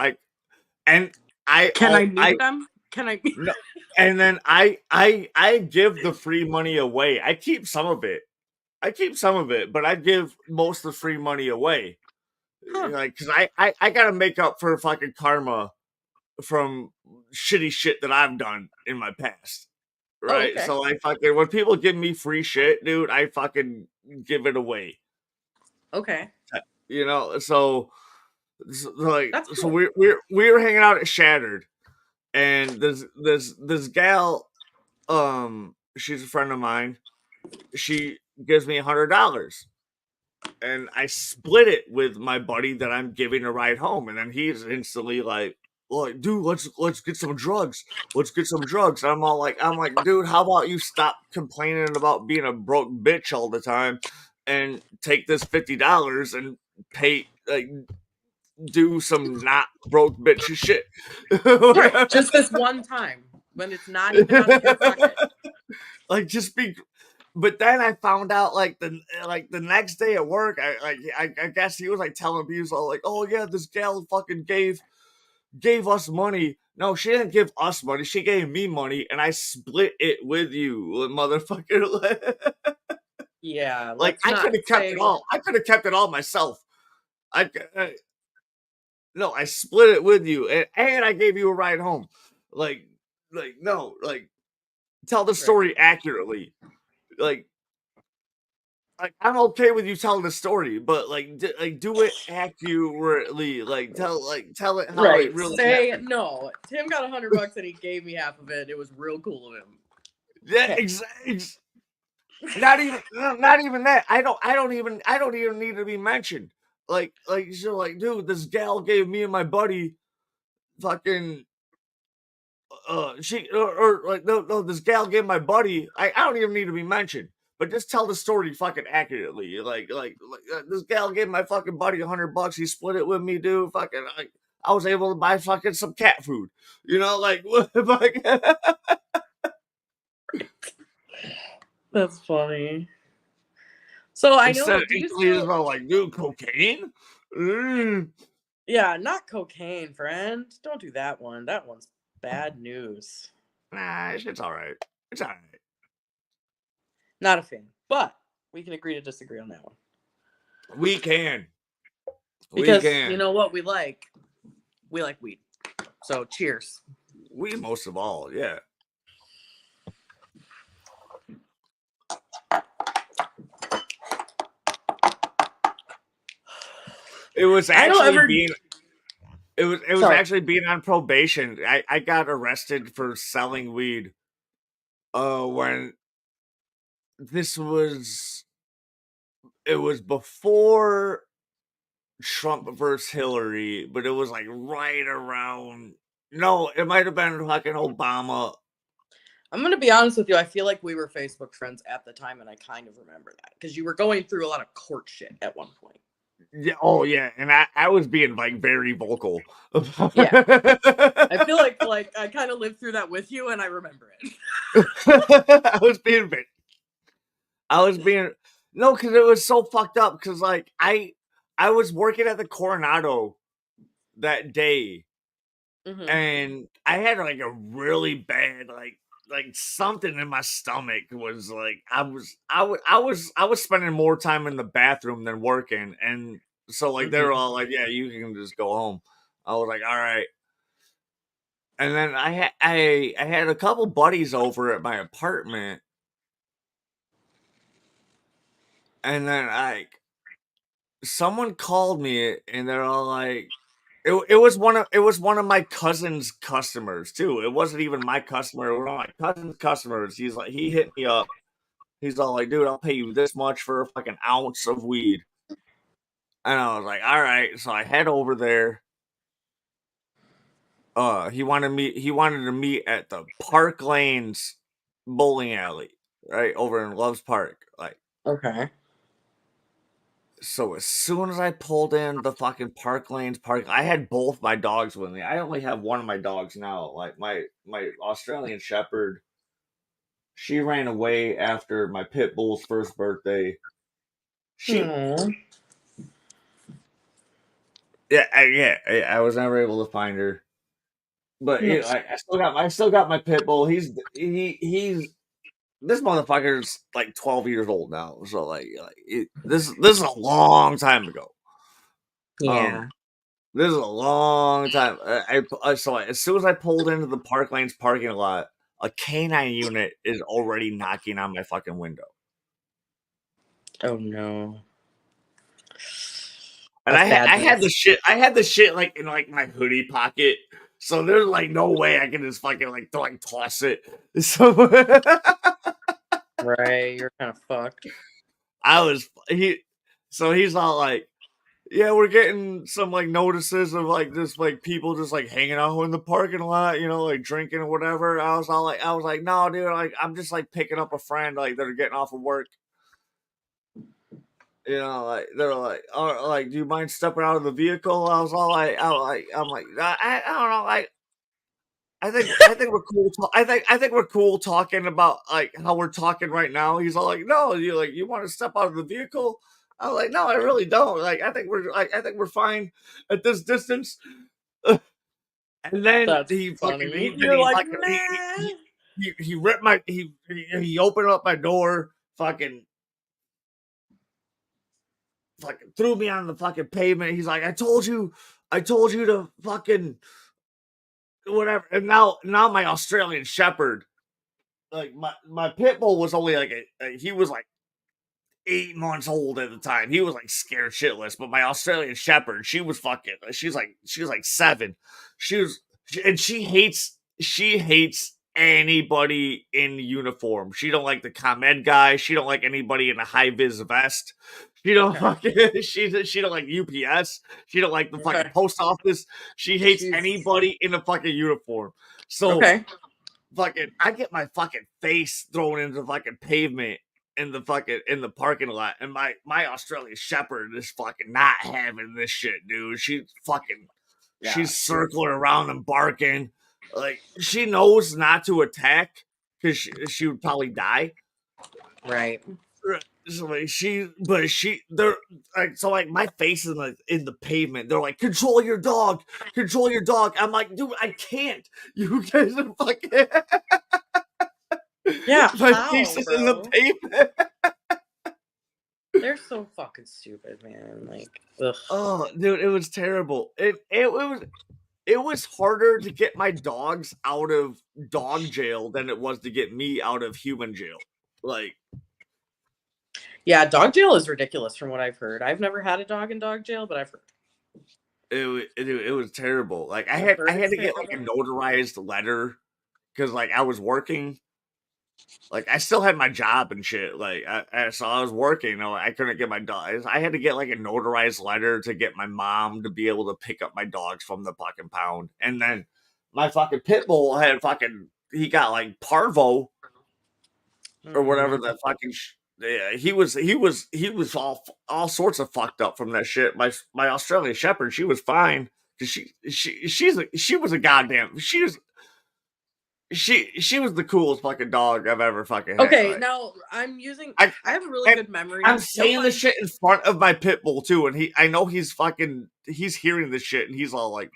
And can I I meet them? Can I meet no, and then I give the free money away. I keep some of it. I keep some of it, but I give most of the free money away. Huh. Like, because I gotta make up for fucking karma from shitty shit that I've done in my past. Oh, Right? okay. So I fucking when people give me free shit, dude, I fucking give it away. Okay. That's So cool. we were hanging out at Shattered, and this gal, she's a friend of mine. She gives me $100, and I split it with my buddy that I'm giving a ride home, and then he's instantly like, "Well, dude, let's get some drugs. Let's get some drugs." And I'm like, dude, how about you stop complaining about being a broke bitch all the time, and take this $50 and pay do some not broke bitch shit. Right. Just this one time when it's not even out of your pocket. Like just be but then I found out like the next day at work, I guess he was like telling me, he was all like, "Oh yeah, this gal fucking gave us money. No, she didn't give us money. She gave me money, and I split it with you, motherfucker. Yeah, Like, let's I could not have kept it say all. I could have kept it all myself. I no, I split it with you, and I gave you a ride home. Like, no, like, tell the right. story accurately. Like, I'm okay with you telling the story, but like do it accurately. Tell it how it Right. really Say happened. no. Tim got $100 and he gave me half of it. It was real cool of him. Yeah, Okay. exactly. Not even that. I don't even need to be mentioned. So like, dude, this gal gave me and my buddy fucking she or like no this gal gave my buddy I don't even need to be mentioned, but just tell the story fucking accurately. This gal gave my fucking buddy $100. He split it with me, dude. Fucking I was able to buy fucking some cat food. You know, like what That's funny. So I know instead that. Do you he's still? all like, dude, cocaine. Mm. Yeah, not cocaine, friend. Don't do that one. That one's bad news. Nah, it's all right. It's all right. Not a fan. But we can agree to disagree on that one. We can. We Because you can. know what we like? We like weed. So cheers. We most of all, yeah. It was I don't actually ever. being it was Sorry. actually being on probation. I got arrested for selling weed. When this was it was before Trump versus Hillary, but it was like right around. No, it might have been fucking Obama. I'm gonna be honest with you. I feel like we were Facebook friends at the time, and I kind of remember that because you were going through a lot of court shit at one point. Yeah, oh yeah, and I was being like very vocal. Yeah, I feel like I kind of lived through that with you, and I remember it. I was being I was being no, because it was so fucked up. Because like I was working at the Coronado that day, Hmm. and I had like a really bad like something in my stomach was like I was spending more time in the bathroom than working, and so like they were Hmm. all like, yeah, you can just go home. I was like, all right. And then I had a couple buddies over at my apartment, and then someone called me and they're all like it was one of my cousin's customers too. It wasn't even my customer, it was one of my cousin's customers. He's like he hit me up. He's all like, dude, I'll pay you this much for a fucking ounce of weed. And I was like, all right. So I head over there. He wanted to meet at the Park Lanes bowling alley, right over in Loves Park. Like, Okay. so as soon as I pulled in the fucking Park Lanes park, I had both my dogs with me. I only have one of my dogs now. Like my Australian Shepherd, she ran away after my pit bull's first birthday. She Hmm. I was never able to find her. But I still got my pit bull. He's this motherfucker's like 12 years old now. So this is a long time ago. Um Yeah. This is a long time. So as soon as I pulled into the Park Lanes parking lot, a canine unit is already knocking on my fucking window, Oh no. and That's I bad I had the news. shit. I had the shit like in like my hoodie pocket, so there's like no way I can just fucking like toss it. So Right. You're kind of fucked. I was he. So he's all like, yeah, we're getting some like notices of like just like people just like hanging out in the parking lot, like drinking or whatever. I was like, no, dude, like I'm just like picking up a friend like that are getting off of work. Like they're like, oh, like, do you mind stepping out of the vehicle? I was all like, I'm like, I don't know, like I think we're cool. I think we're cool talking about like how we're talking right now. He's all like, no, you want to step out of the vehicle? I was like, no, I really don't. Like I think we're fine at this distance. And then That's funny. then You're he like, fucking nah. he ripped my he opened up my door, fucking threw me on the fucking pavement. He's like, I told you to fucking whatever. And now my Australian Shepherd, like my pit bull was only like he was like 8 months old at the time. He was like scared shitless. But my Australian Shepherd, she was like 7. She was and she hates anybody in uniform. She don't like the ComEd guy. She don't like anybody in a high vis vest. She don't Okay. fucking she don't like UPS. She don't like the fucking Okay. post office. She hates She's anybody in a fucking uniform. So okay. fucking I get my fucking face thrown into the fucking pavement in the parking lot, and my Australian Shepherd is fucking not having this shit, dude. Yeah. She's circling around and barking. Like she knows not to attack because she would probably die. Right. So like they're like so like my face is like in the pavement. They're like, control your dog. I'm like, dude, I can't. You guys are fucking Yeah. my face How, is in the bro? pavement. They're so fucking stupid, man. Like, ugh. Oh, dude, it was terrible. It was harder to get my dogs out of dog jail than it was to get me out of human jail. Like Yeah, dog jail is ridiculous from what I've heard. I've never had a dog in dog jail, but I've heard. it was terrible. Like I've I heard had it's to get like a terrible. notarized letter because like I was working. Like I still had my job and shit. Like so I was working. You know, I couldn't get my dogs. I had to get like a notarized letter to get my mom to be able to pick up my dogs from the fucking pound. And then my fucking pit bull had fucking he got like parvo or whatever Mm-hmm. that fucking. Yeah, he was all sorts of fucked up from that shit. My Australian Shepherd, she was fine because she was a goddamn she was the coolest fucking dog I've ever fucking had. Okay, Like now I'm using. I I have a really and good I'm memory. No saying this pun. shit in front of my pit bull too, and I know he's hearing this shit, and he's all like,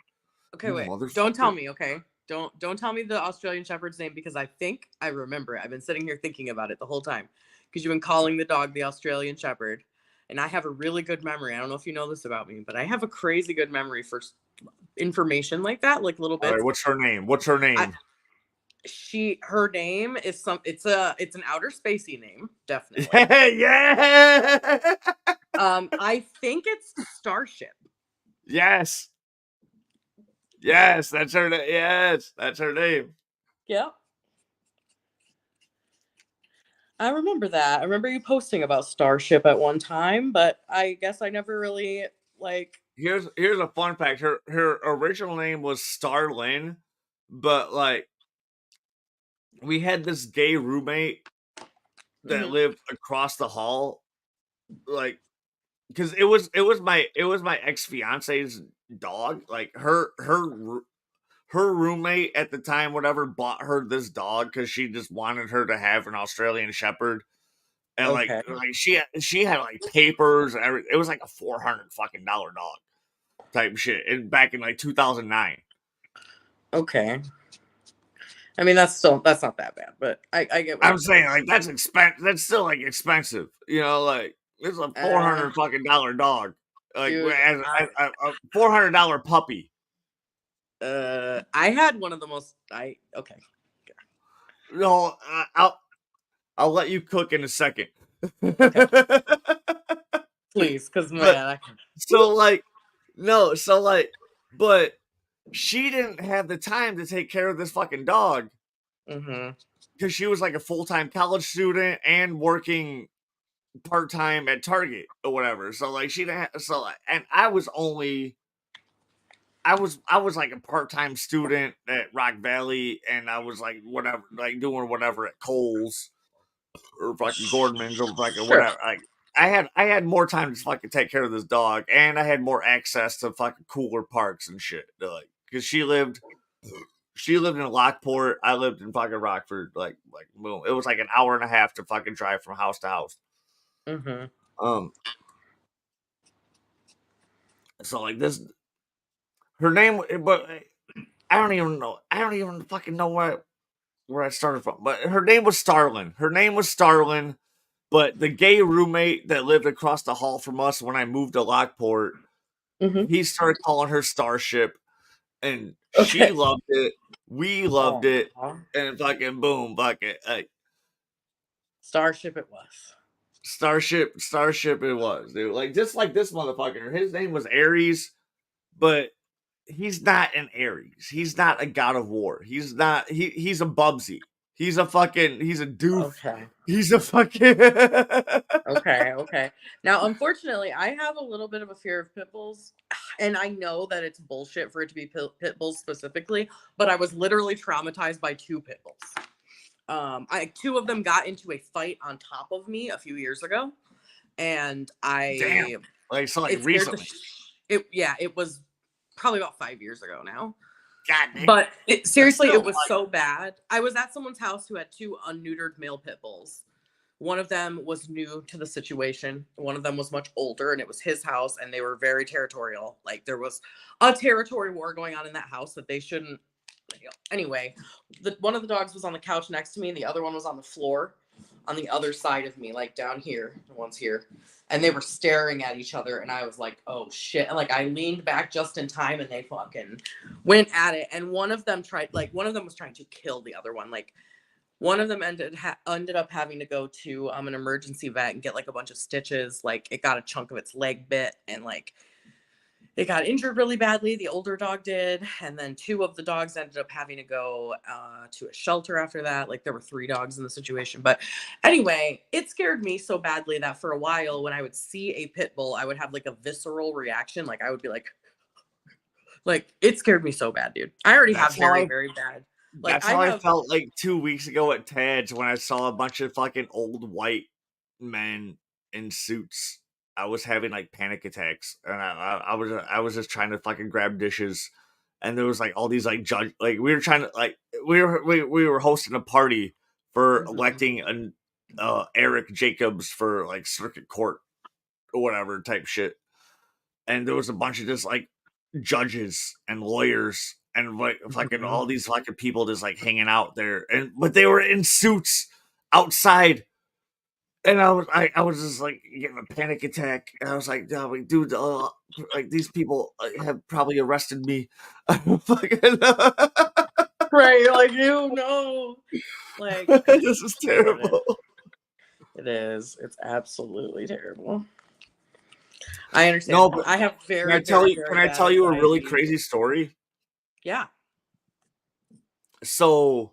Okay, "You wait. Don't motherfucker." tell me. Okay, don't tell me the Australian Shepherd's name because I think I remember it. I've been sitting here thinking about it the whole time because you've been calling the dog the Australian Shepherd, and I have a really good memory. I don't know if you know this about me, but I have a crazy good memory for information like that, like little All right, bits. what's her name? What's her I name? her name is some. It's an outer spacey name, definitely. Yeah, yeah. I think it's Starship. Yes, yes, that's her. Yes, that's her name. Yep. I remember that. I remember you posting about Starship at one time, but I guess I never really like. Here's a fun fact. Her original name was Starlin, but like we had this gay roommate that Mhm. lived across the hall, like because it was my ex fiance's dog. Like her roommate at the time, whatever, bought her this dog because she just wanted her to have an Australian Shepherd. And Okay. like she had like papers and everything. It was like a $400 fucking dog type shit. And back in like 2009. Okay. I mean, that's not that bad, but I get what I'm you're saying. saying like that's That's still like expensive. You know, like it's a Uh, $400 fucking dog. Like dude, as a $400 puppy. I had one of the most. I okay. No, I'll let you cook in a second. Okay, please, because But man, I can. so like no, so like but she didn't have the time to take care of this fucking dog Mm-hmm. because she was like a full-time college student and working part-time at Target or whatever. So like she didn't have, so and I was like a part-time student at Rock Valley and I was like whatever like doing whatever at Kohl's or fucking Gordman's or fucking Sure. whatever. Like I had more time to fucking take care of this dog and I had more access to fucking cooler parks and shit. Like because she lived in Lockport. I lived in fucking Rockford. Like boom. It was like an hour and a half to fucking drive from house to house. Mm-hmm. Um. So like this, her name, but I don't even know. I don't even fucking know where I started from. But her name was Starlin. Her name was Starlin. But the gay roommate that lived across the hall from us when I moved to Lockport, Mm-hmm. he started calling her Starship, and she Okay. loved it. We loved Oh, it, and fucking boom, fucking Starship it was. Starship. It was, dude. Like just like this motherfucker. His name was Ares, but he's not an Ares. He's not a god of war. He's not. He's a Bubsy. He's a fucking. He's a doof. Okay. He's a fucking. Okay. Okay. Now, unfortunately, I have a little bit of a fear of pit bulls, and I know that it's bullshit for it to be pit bulls specifically, but I was literally traumatized by two pit bulls. Two of them got into a fight on top of me a few years ago, and Damn. Like so, like it scared recently. it was probably about 5 years ago now. God damn. But That's seriously, still it was like, so bad. I was at someone's house who had two unneutered male pit bulls. One of them was new to the situation. One of them was much older, and it was his house, and they were very territorial. Like there was a territory war going on in that house that they shouldn't. Anyway, one of the dogs was on the couch next to me, and the other one was on the floor on the other side of me, like down here. One's here. And they were staring at each other, and I was like, oh shit. And like I leaned back just in time, and they fucking went at it. And one of them was trying to kill the other one. Like one of them ended up having to go to an emergency vet and get like a bunch of stitches. Like it got a chunk of its leg bit, and like it got injured really badly. The older dog did. And then two of the dogs ended up having to go to a shelter after that. Like there were three dogs in the situation. But anyway, it scared me so badly that for a while when I would see a pit bull, I would have like a visceral reaction. Like I would be like it scared me so bad, dude. I already have very, very bad. Like that's how I felt like 2 weeks ago at Tad's when I saw a bunch of fucking old white men in suits. I was having like panic attacks, and I was just trying to fucking grab dishes, and there was like all these like judge like we were trying to like we were hosting a party for electing an Eric Jacobs for like circuit court or whatever type shit, and there was a bunch of just like judges and lawyers and like fucking all these fucking people just like hanging out there, and but they were in suits outside, and I was just like getting a panic attack, and I was like, oh, like dude, like these people have probably arrested me. Fucking, right, like you know, like this is terrible. It is. It's absolutely terrible. I understand. No, but I have very, can I tell very, you? very Can I bad tell you a really anxiety. crazy story? Yeah. So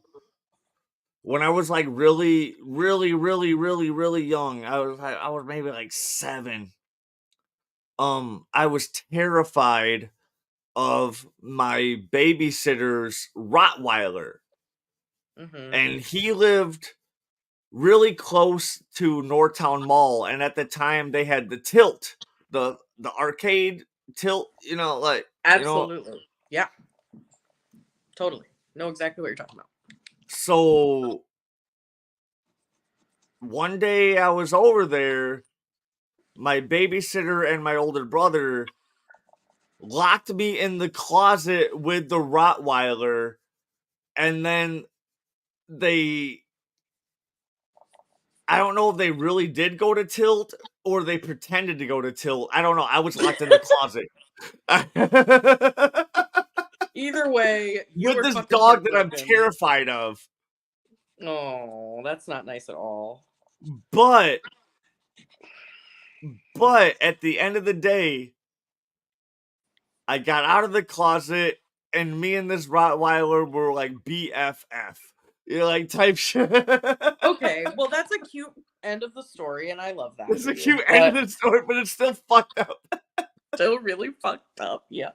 when I was like really, really, really, really, really young, I was maybe like 7. I was terrified of my babysitter's Rottweiler, and he lived really close to Northtown Mall, and at the time they had the tilt, the arcade tilt, like Absolutely. Yeah. Totally. Know exactly what you're talking about. So one day I was over there, my babysitter and my older brother locked me in the closet with the Rottweiler, and then they I don't know if they really did go to tilt or they pretended to go to tilt. I don't know. I was locked in the closet. Either way, you with were this fucking dog that I'm heartbroken. terrified of. Oh, that's not nice at all. But at the end of the day, I got out of the closet, and me and this Rottweiler were like BFF. Like type shit. Okay, well, that's a cute end of the story, and I love that. It's a cute end of the story, but it's still fucked up. Still really fucked up. Yeah.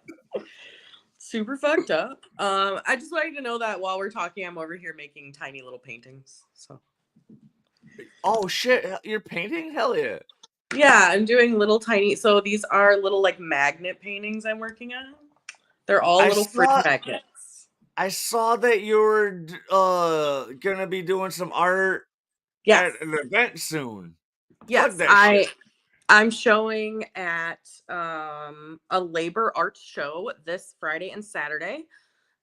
Super fucked up. I just want you to know that while we're talking, I'm over here making tiny little paintings. So. Oh shit! You're painting? Hell yeah! Yeah, I'm doing little tiny. So these are little like magnet paintings I'm working on. They're all little free magnets. I saw that you were gonna be doing some art Yes. at an event soon. Yes, I'm showing at a labor arts show this Friday and Saturday.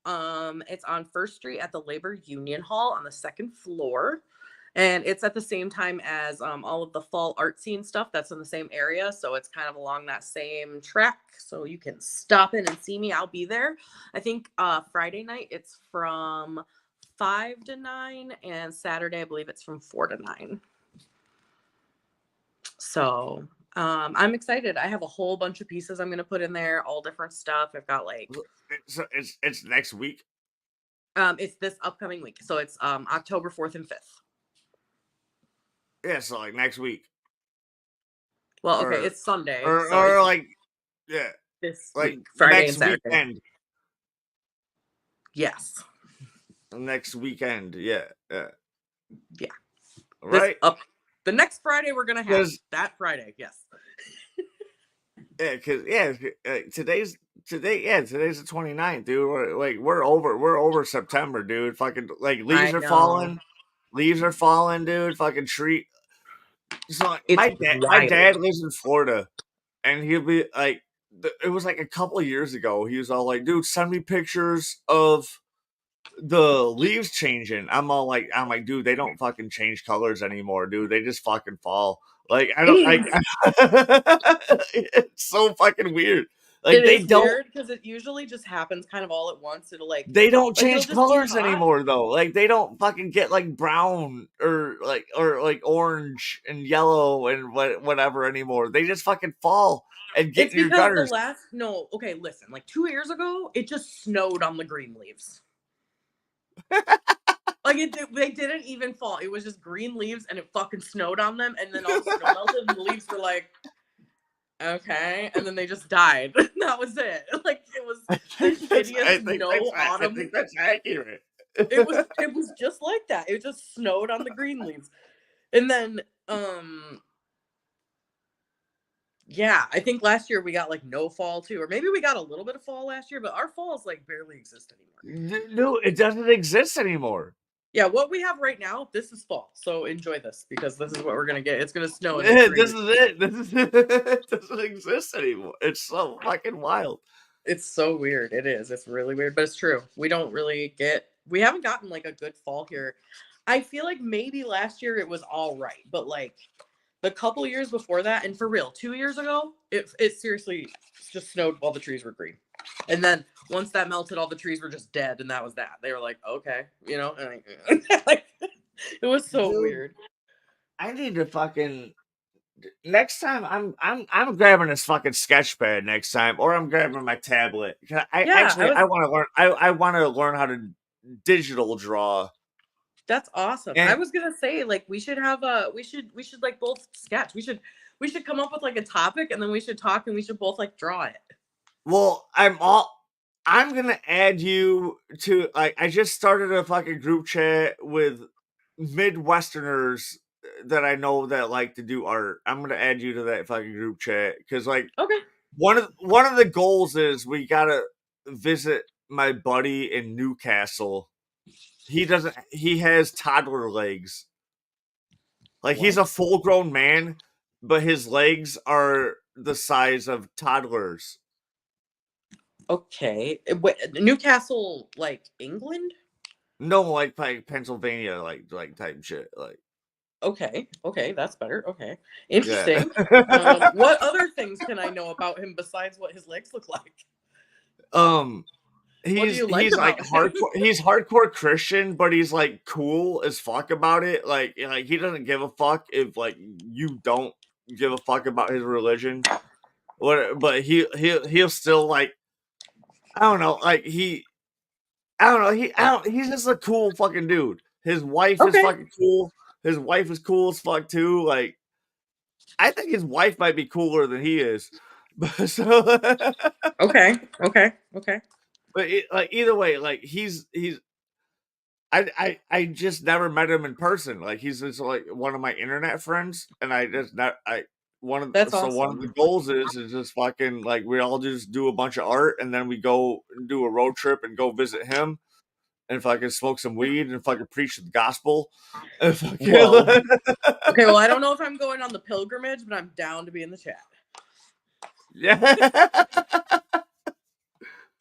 It's on First Street at the Labor Union Hall on the second floor. And it's at the same time as all of the fall art scene stuff that's in the same area. So it's kind of along that same track. So you can stop in and see me. I'll be there. I think Friday night it's from 5 to 9. And Saturday, I believe it's from 4 to 9. So I'm excited. I have a whole bunch of pieces I'm going to put in there, all different stuff. I've got like So it's next week. it's this upcoming week. So it's October 4th and 5th. Yeah, so like next week. Well, okay, it's Sunday. Or, So or like yeah, this like week, Friday and next Saturday. weekend. Yes. Next weekend, yeah. Yeah. Right. The next Friday we're gonna have that Friday. Yes. Yeah, because today's the 29th, dude. We're over September, dude. Fucking like leaves are falling. Leaves are falling, dude. Fucking tree. So my dad lives in Florida, and he'll be like, it was like a couple of years ago. He was all like, dude, send me pictures of the leaves changing. I'm like, dude, they don't fucking change colors anymore, dude. They just fucking fall. Like, I don't like. It's so fucking weird. Like it is weird because it usually just happens kind of all at once. It'll like they don't change colors anymore though. Like they don't fucking get like brown or like orange and yellow and whatever anymore. They just fucking fall and get in your gutters. Okay, listen. Like 2 years ago, it just snowed on the green leaves. Like they didn't even fall. It was just green leaves, and it fucking snowed on them. And then all the snow melted, and the leaves were like, okay, and then they just died. That was it. Like it was the shittiest autumn. I think that's accurate. It was just like that. It just snowed on the green leaves, and then yeah, I think last year we got like no fall too, or maybe we got a little bit of fall last year, but our falls like barely exist anymore. No, it doesn't exist anymore. Yeah, what we have right now, this is fall. So enjoy this because this is what we're gonna get. It's gonna snow. This is it. It doesn't exist anymore. It's so fucking wild. It's so weird. It is. It's really weird, but it's true. We haven't gotten like a good fall here. I feel like maybe last year it was all right, but like the couple years before that, and for real, 2 years ago, it seriously just snowed while the trees were green. And then once that melted, all the trees were just dead, and that was that. They were like, okay, like, it was so weird. I need to fucking next time. I'm grabbing this fucking sketch pad next time, or I'm grabbing my tablet. I want to learn. I want to learn how to digital draw. That's awesome. And I was gonna say like we should like both sketch. We should come up with like a topic, and then we should talk, and we should both like draw it. Well, I'm gonna add you to I just started a fucking group chat with Midwesterners that I know that like to do art. I'm gonna add you to that fucking group chat because like okay, one of the goals is we gotta visit my buddy in Newcastle. He has toddler legs. Like he's a full grown man, but his legs are the size of toddlers. Okay. Newcastle, like England? No, like Pennsylvania, like type shit. Like okay, that's better. Okay, interesting. Yeah. What other things can I know about him besides what his legs look like? He's like hardcore. He's hardcore Christian, but he's like cool as fuck about it. Like he doesn't give a fuck if like you don't give a fuck about his religion. But he'll still like I don't know. Like he's just a cool fucking dude. His wife is fucking cool. His wife is cool as fuck too. Like I think his wife might be cooler than he is. So okay. But like either way, like he's I just never met him in person. Like he's just like one of my internet friends, and I just not I one of awesome. One of the goals is just fucking like we all just do a bunch of art, and then we go do a road trip and go visit him, and fucking smoke some weed and fucking preach the gospel. Okay, well I don't know if I'm going on the pilgrimage, but I'm down to be in the chat. Yeah.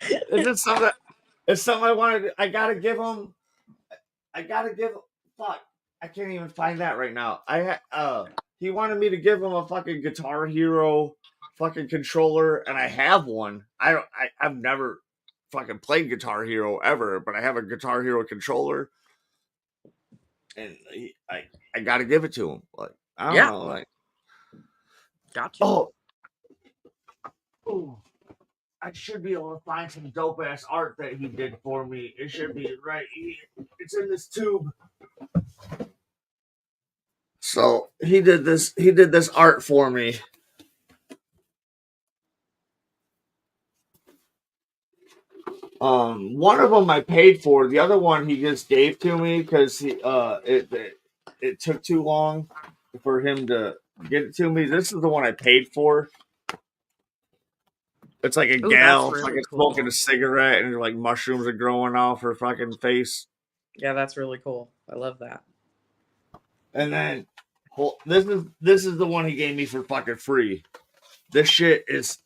It's just something It's something I wanted. I gotta give him. I gotta give. Fuck, I can't even find that right now. He wanted me to give him a fucking Guitar Hero fucking controller, and I have one. I don't. I've never fucking played Guitar Hero ever, but I have a Guitar Hero controller, and I gotta give it to him. Like I don't Yeah, know. Like got to. oh, ooh, I should be able to find some dope ass art that he did for me. It should be right here. It's in this tube. So he did this. He did this art for me. One of them I paid for. The other one he just gave to me because it took too long for him to get it to me. This is the one I paid for. It's like a Oh, that's gal really fucking smoking cool. a cigarette and like mushrooms are growing off her fucking face. Yeah, that's really cool. I love that. And then this is the one he gave me for fucking free. This shit is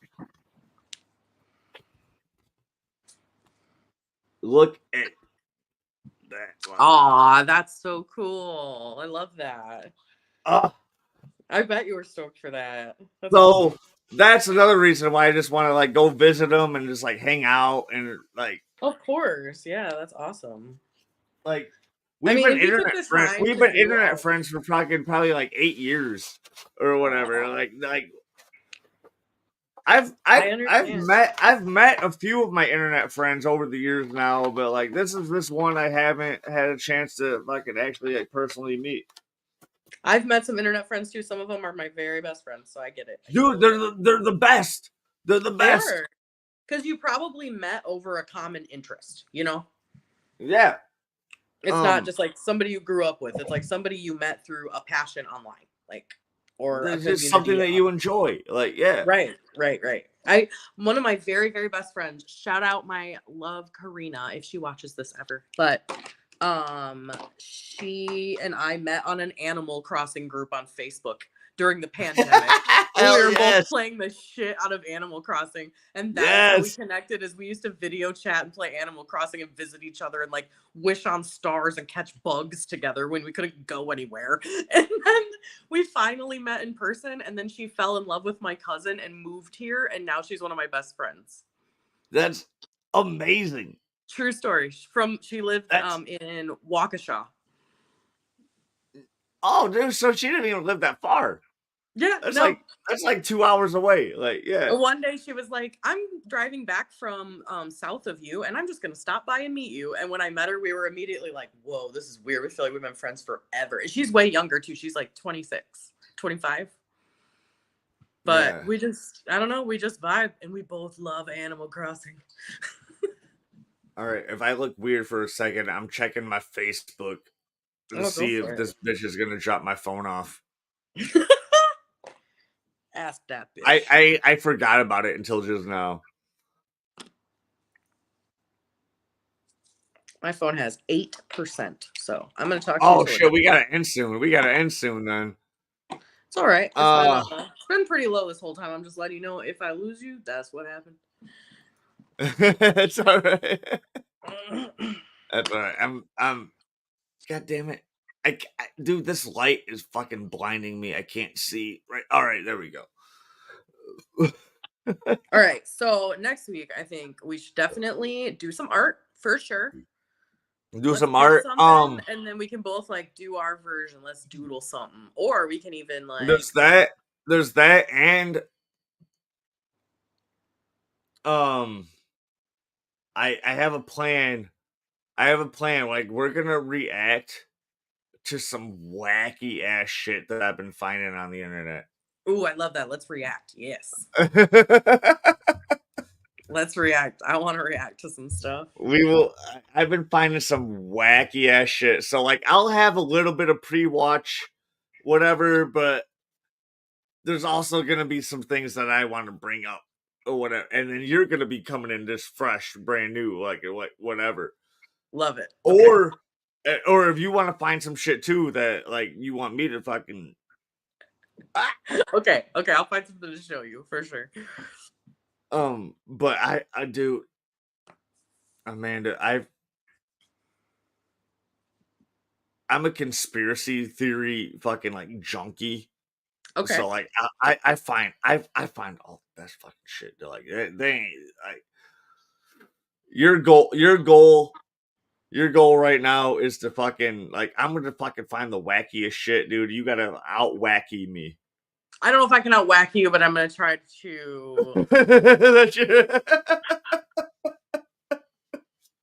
look at that one. Aw, that's so cool. I love that. Uh, I bet you were stoked for that. That's so awesome. that's another reason why I just want to like go visit them and just like hang out and Of course. Yeah, that's awesome. like I we've mean, been if you took internet the friends. time We've to been do internet all. friends for fucking probably like 8 years or whatever. Aw, Like I understand. I've met a few of my internet friends over the years now, but like this one I haven't had a chance to fucking actually like personally meet. I've met some internet friends too. Some of them are my very best friends, so I get it. I Dude, totally get it. they're the best. They're the They best. are. Because you probably met over a common interest, you know? Yeah. It's not just like somebody you grew up with. It's like somebody you met through a passion online, like, or a There's just something community that you enjoy. Like, yeah. Right, right, right. I One of my very, very best friends, shout out my love Karina if she watches this ever. But she and I met on an Animal Crossing group on Facebook during the pandemic. And we Hell were both yes. playing the shit out of Animal Crossing. And that is how we Yes. connected is we used to video chat and play Animal Crossing and visit each other and like wish on stars and catch bugs together when we couldn't go anywhere. And then we finally met in person and then she fell in love with my cousin and moved here and now she's one of my best friends. That's amazing. True story. From She lived That's in Waukesha. oh dude, so she didn't even live that far. Yeah, That's no. like that's like 2 hours away. Like, yeah. One day she was like, I'm driving back from south of you and I'm just gonna stop by and meet you. And when I met her, we were immediately like, whoa, this is weird. We feel like we've been friends forever. And she's way younger too. She's like 26, 25. But Yeah. we just, I don't know, we just vibe and we both love Animal Crossing. All right. If I look weird for a second, I'm checking my Facebook to Oh, go see for if this bitch is gonna drop my phone off. it. Ask that bitch. I forgot about it until just now. My phone has 8%. So I'm going to talk to you Oh till it does. shit, we gotta end soon. We gotta end soon then. It's all right. Uh It's been pretty low this whole time. I'm just letting you know if I lose you, that's what happened. it's all right. That's all right. I'm God damn it. Dude, this light is fucking blinding me. I can't see. Right. All right, there we go. All right. So next week, I think we should definitely do some art for sure. Do Let's some pick art. something and then we can both like do our version. Let's doodle something. Or we can even like There's that and um I have a plan. I have a plan. Like we're gonna react to some wacky ass shit that I've been finding on the internet. ooh, I love that. Let's react. Yes. Let's react. I want to react to some stuff. We will. I've been finding some wacky ass shit. So like, I'll have a little bit of pre-watch, whatever. But there's also gonna be some things that I want to bring up or whatever, and then you're gonna be coming in just fresh, brand new, like whatever. Love it. Okay. Or if you want to find some shit too that like you want me to fucking. Okay. Okay. I'll find something to show you for sure. But I do. Amanda, I'm a conspiracy theory fucking like junkie. Okay. So like I find all the best fucking shit. They're like they ain't like your goal right now is to fucking like I'm gonna fucking find the wackiest shit, dude. You gotta out wacky me. I don't know if I can out whack you, but I'm gonna try to. That's your-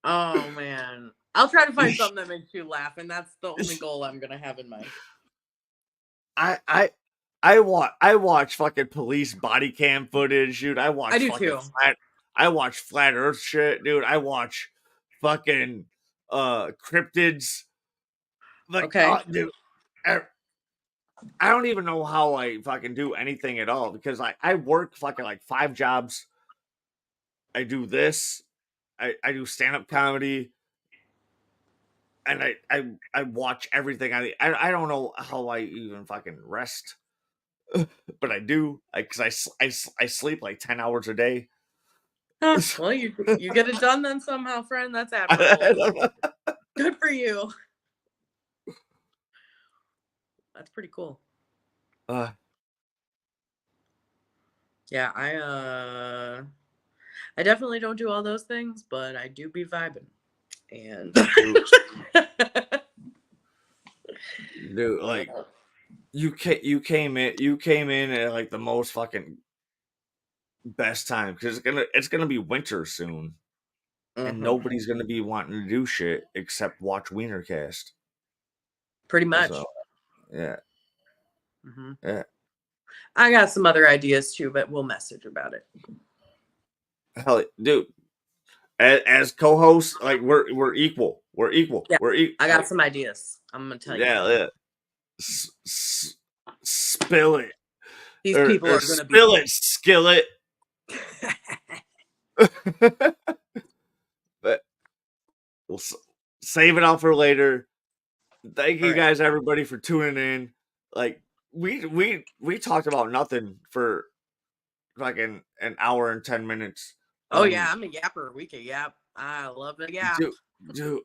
Oh man, I'll try to find something that makes you laugh, and that's the only goal I'm gonna have in mind. I I I watch fucking police body cam footage, dude. I do too. I watch flat earth shit, dude. I watch fucking cryptids. Like Okay. dude, I, I don't even know how I fucking do anything at all because I work fucking like 5 jobs. I do this, I do stand-up comedy, and I watch everything. I don't know how I even fucking rest. But I do, because I sleep like 10 hours a day. Huh, well, you get it done then somehow, friend. That's admirable. Good for you. That's pretty cool. uh, Yeah, I definitely don't do all those things, but I do be vibing. And dude, dude, like you came in at like the most fucking best time because it's gonna be winter soon, and Mhm, nobody's gonna be wanting to do shit except watch WeinerCast. pretty So much. yeah, Hmm. yeah. I got some other ideas too, but we'll message about it. Hell, dude, as co-hosts, like we're equal. We're equal. Yeah, We're equal. I got Like some ideas. I'm gonna tell you yeah, about them. yeah. Spill it These people or are gonna be spill it, skillet. But we'll save it all for later. Thank all you right. guys, everybody, for tuning in. Like we talked about nothing for fucking an hour and 10 minutes. Oh yeah, I'm a yapper. We can yap. I love a yap. Dude, dude,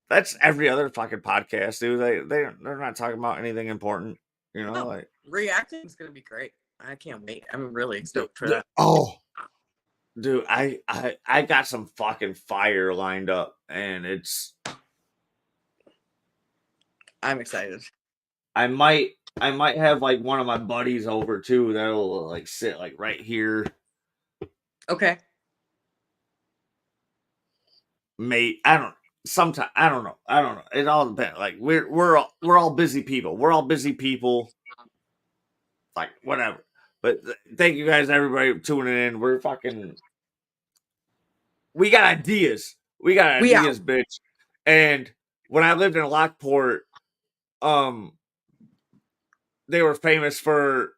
that's every other fucking podcast, dude. They're not talking about anything important, you know. Oh, Like, reacting is gonna be great. I can't wait. I'm really dude, stoked for that. oh, dude, I got some fucking fire lined up, and it's I'm excited. I might I might have like one of my buddies over too that'll like sit like right here. Okay. Mate, I don't. Sometimes I don't know. I don't know. It all depends. Like we're all busy people. We're all busy people. Like whatever. But thank you guys, everybody, for tuning in. We're fucking. We got ideas. We got We out. ideas, bitch. And when I lived in Lockport, um, they were famous for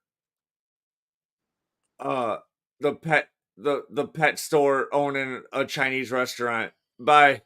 uh the pet store owning a Chinese restaurant. Bye.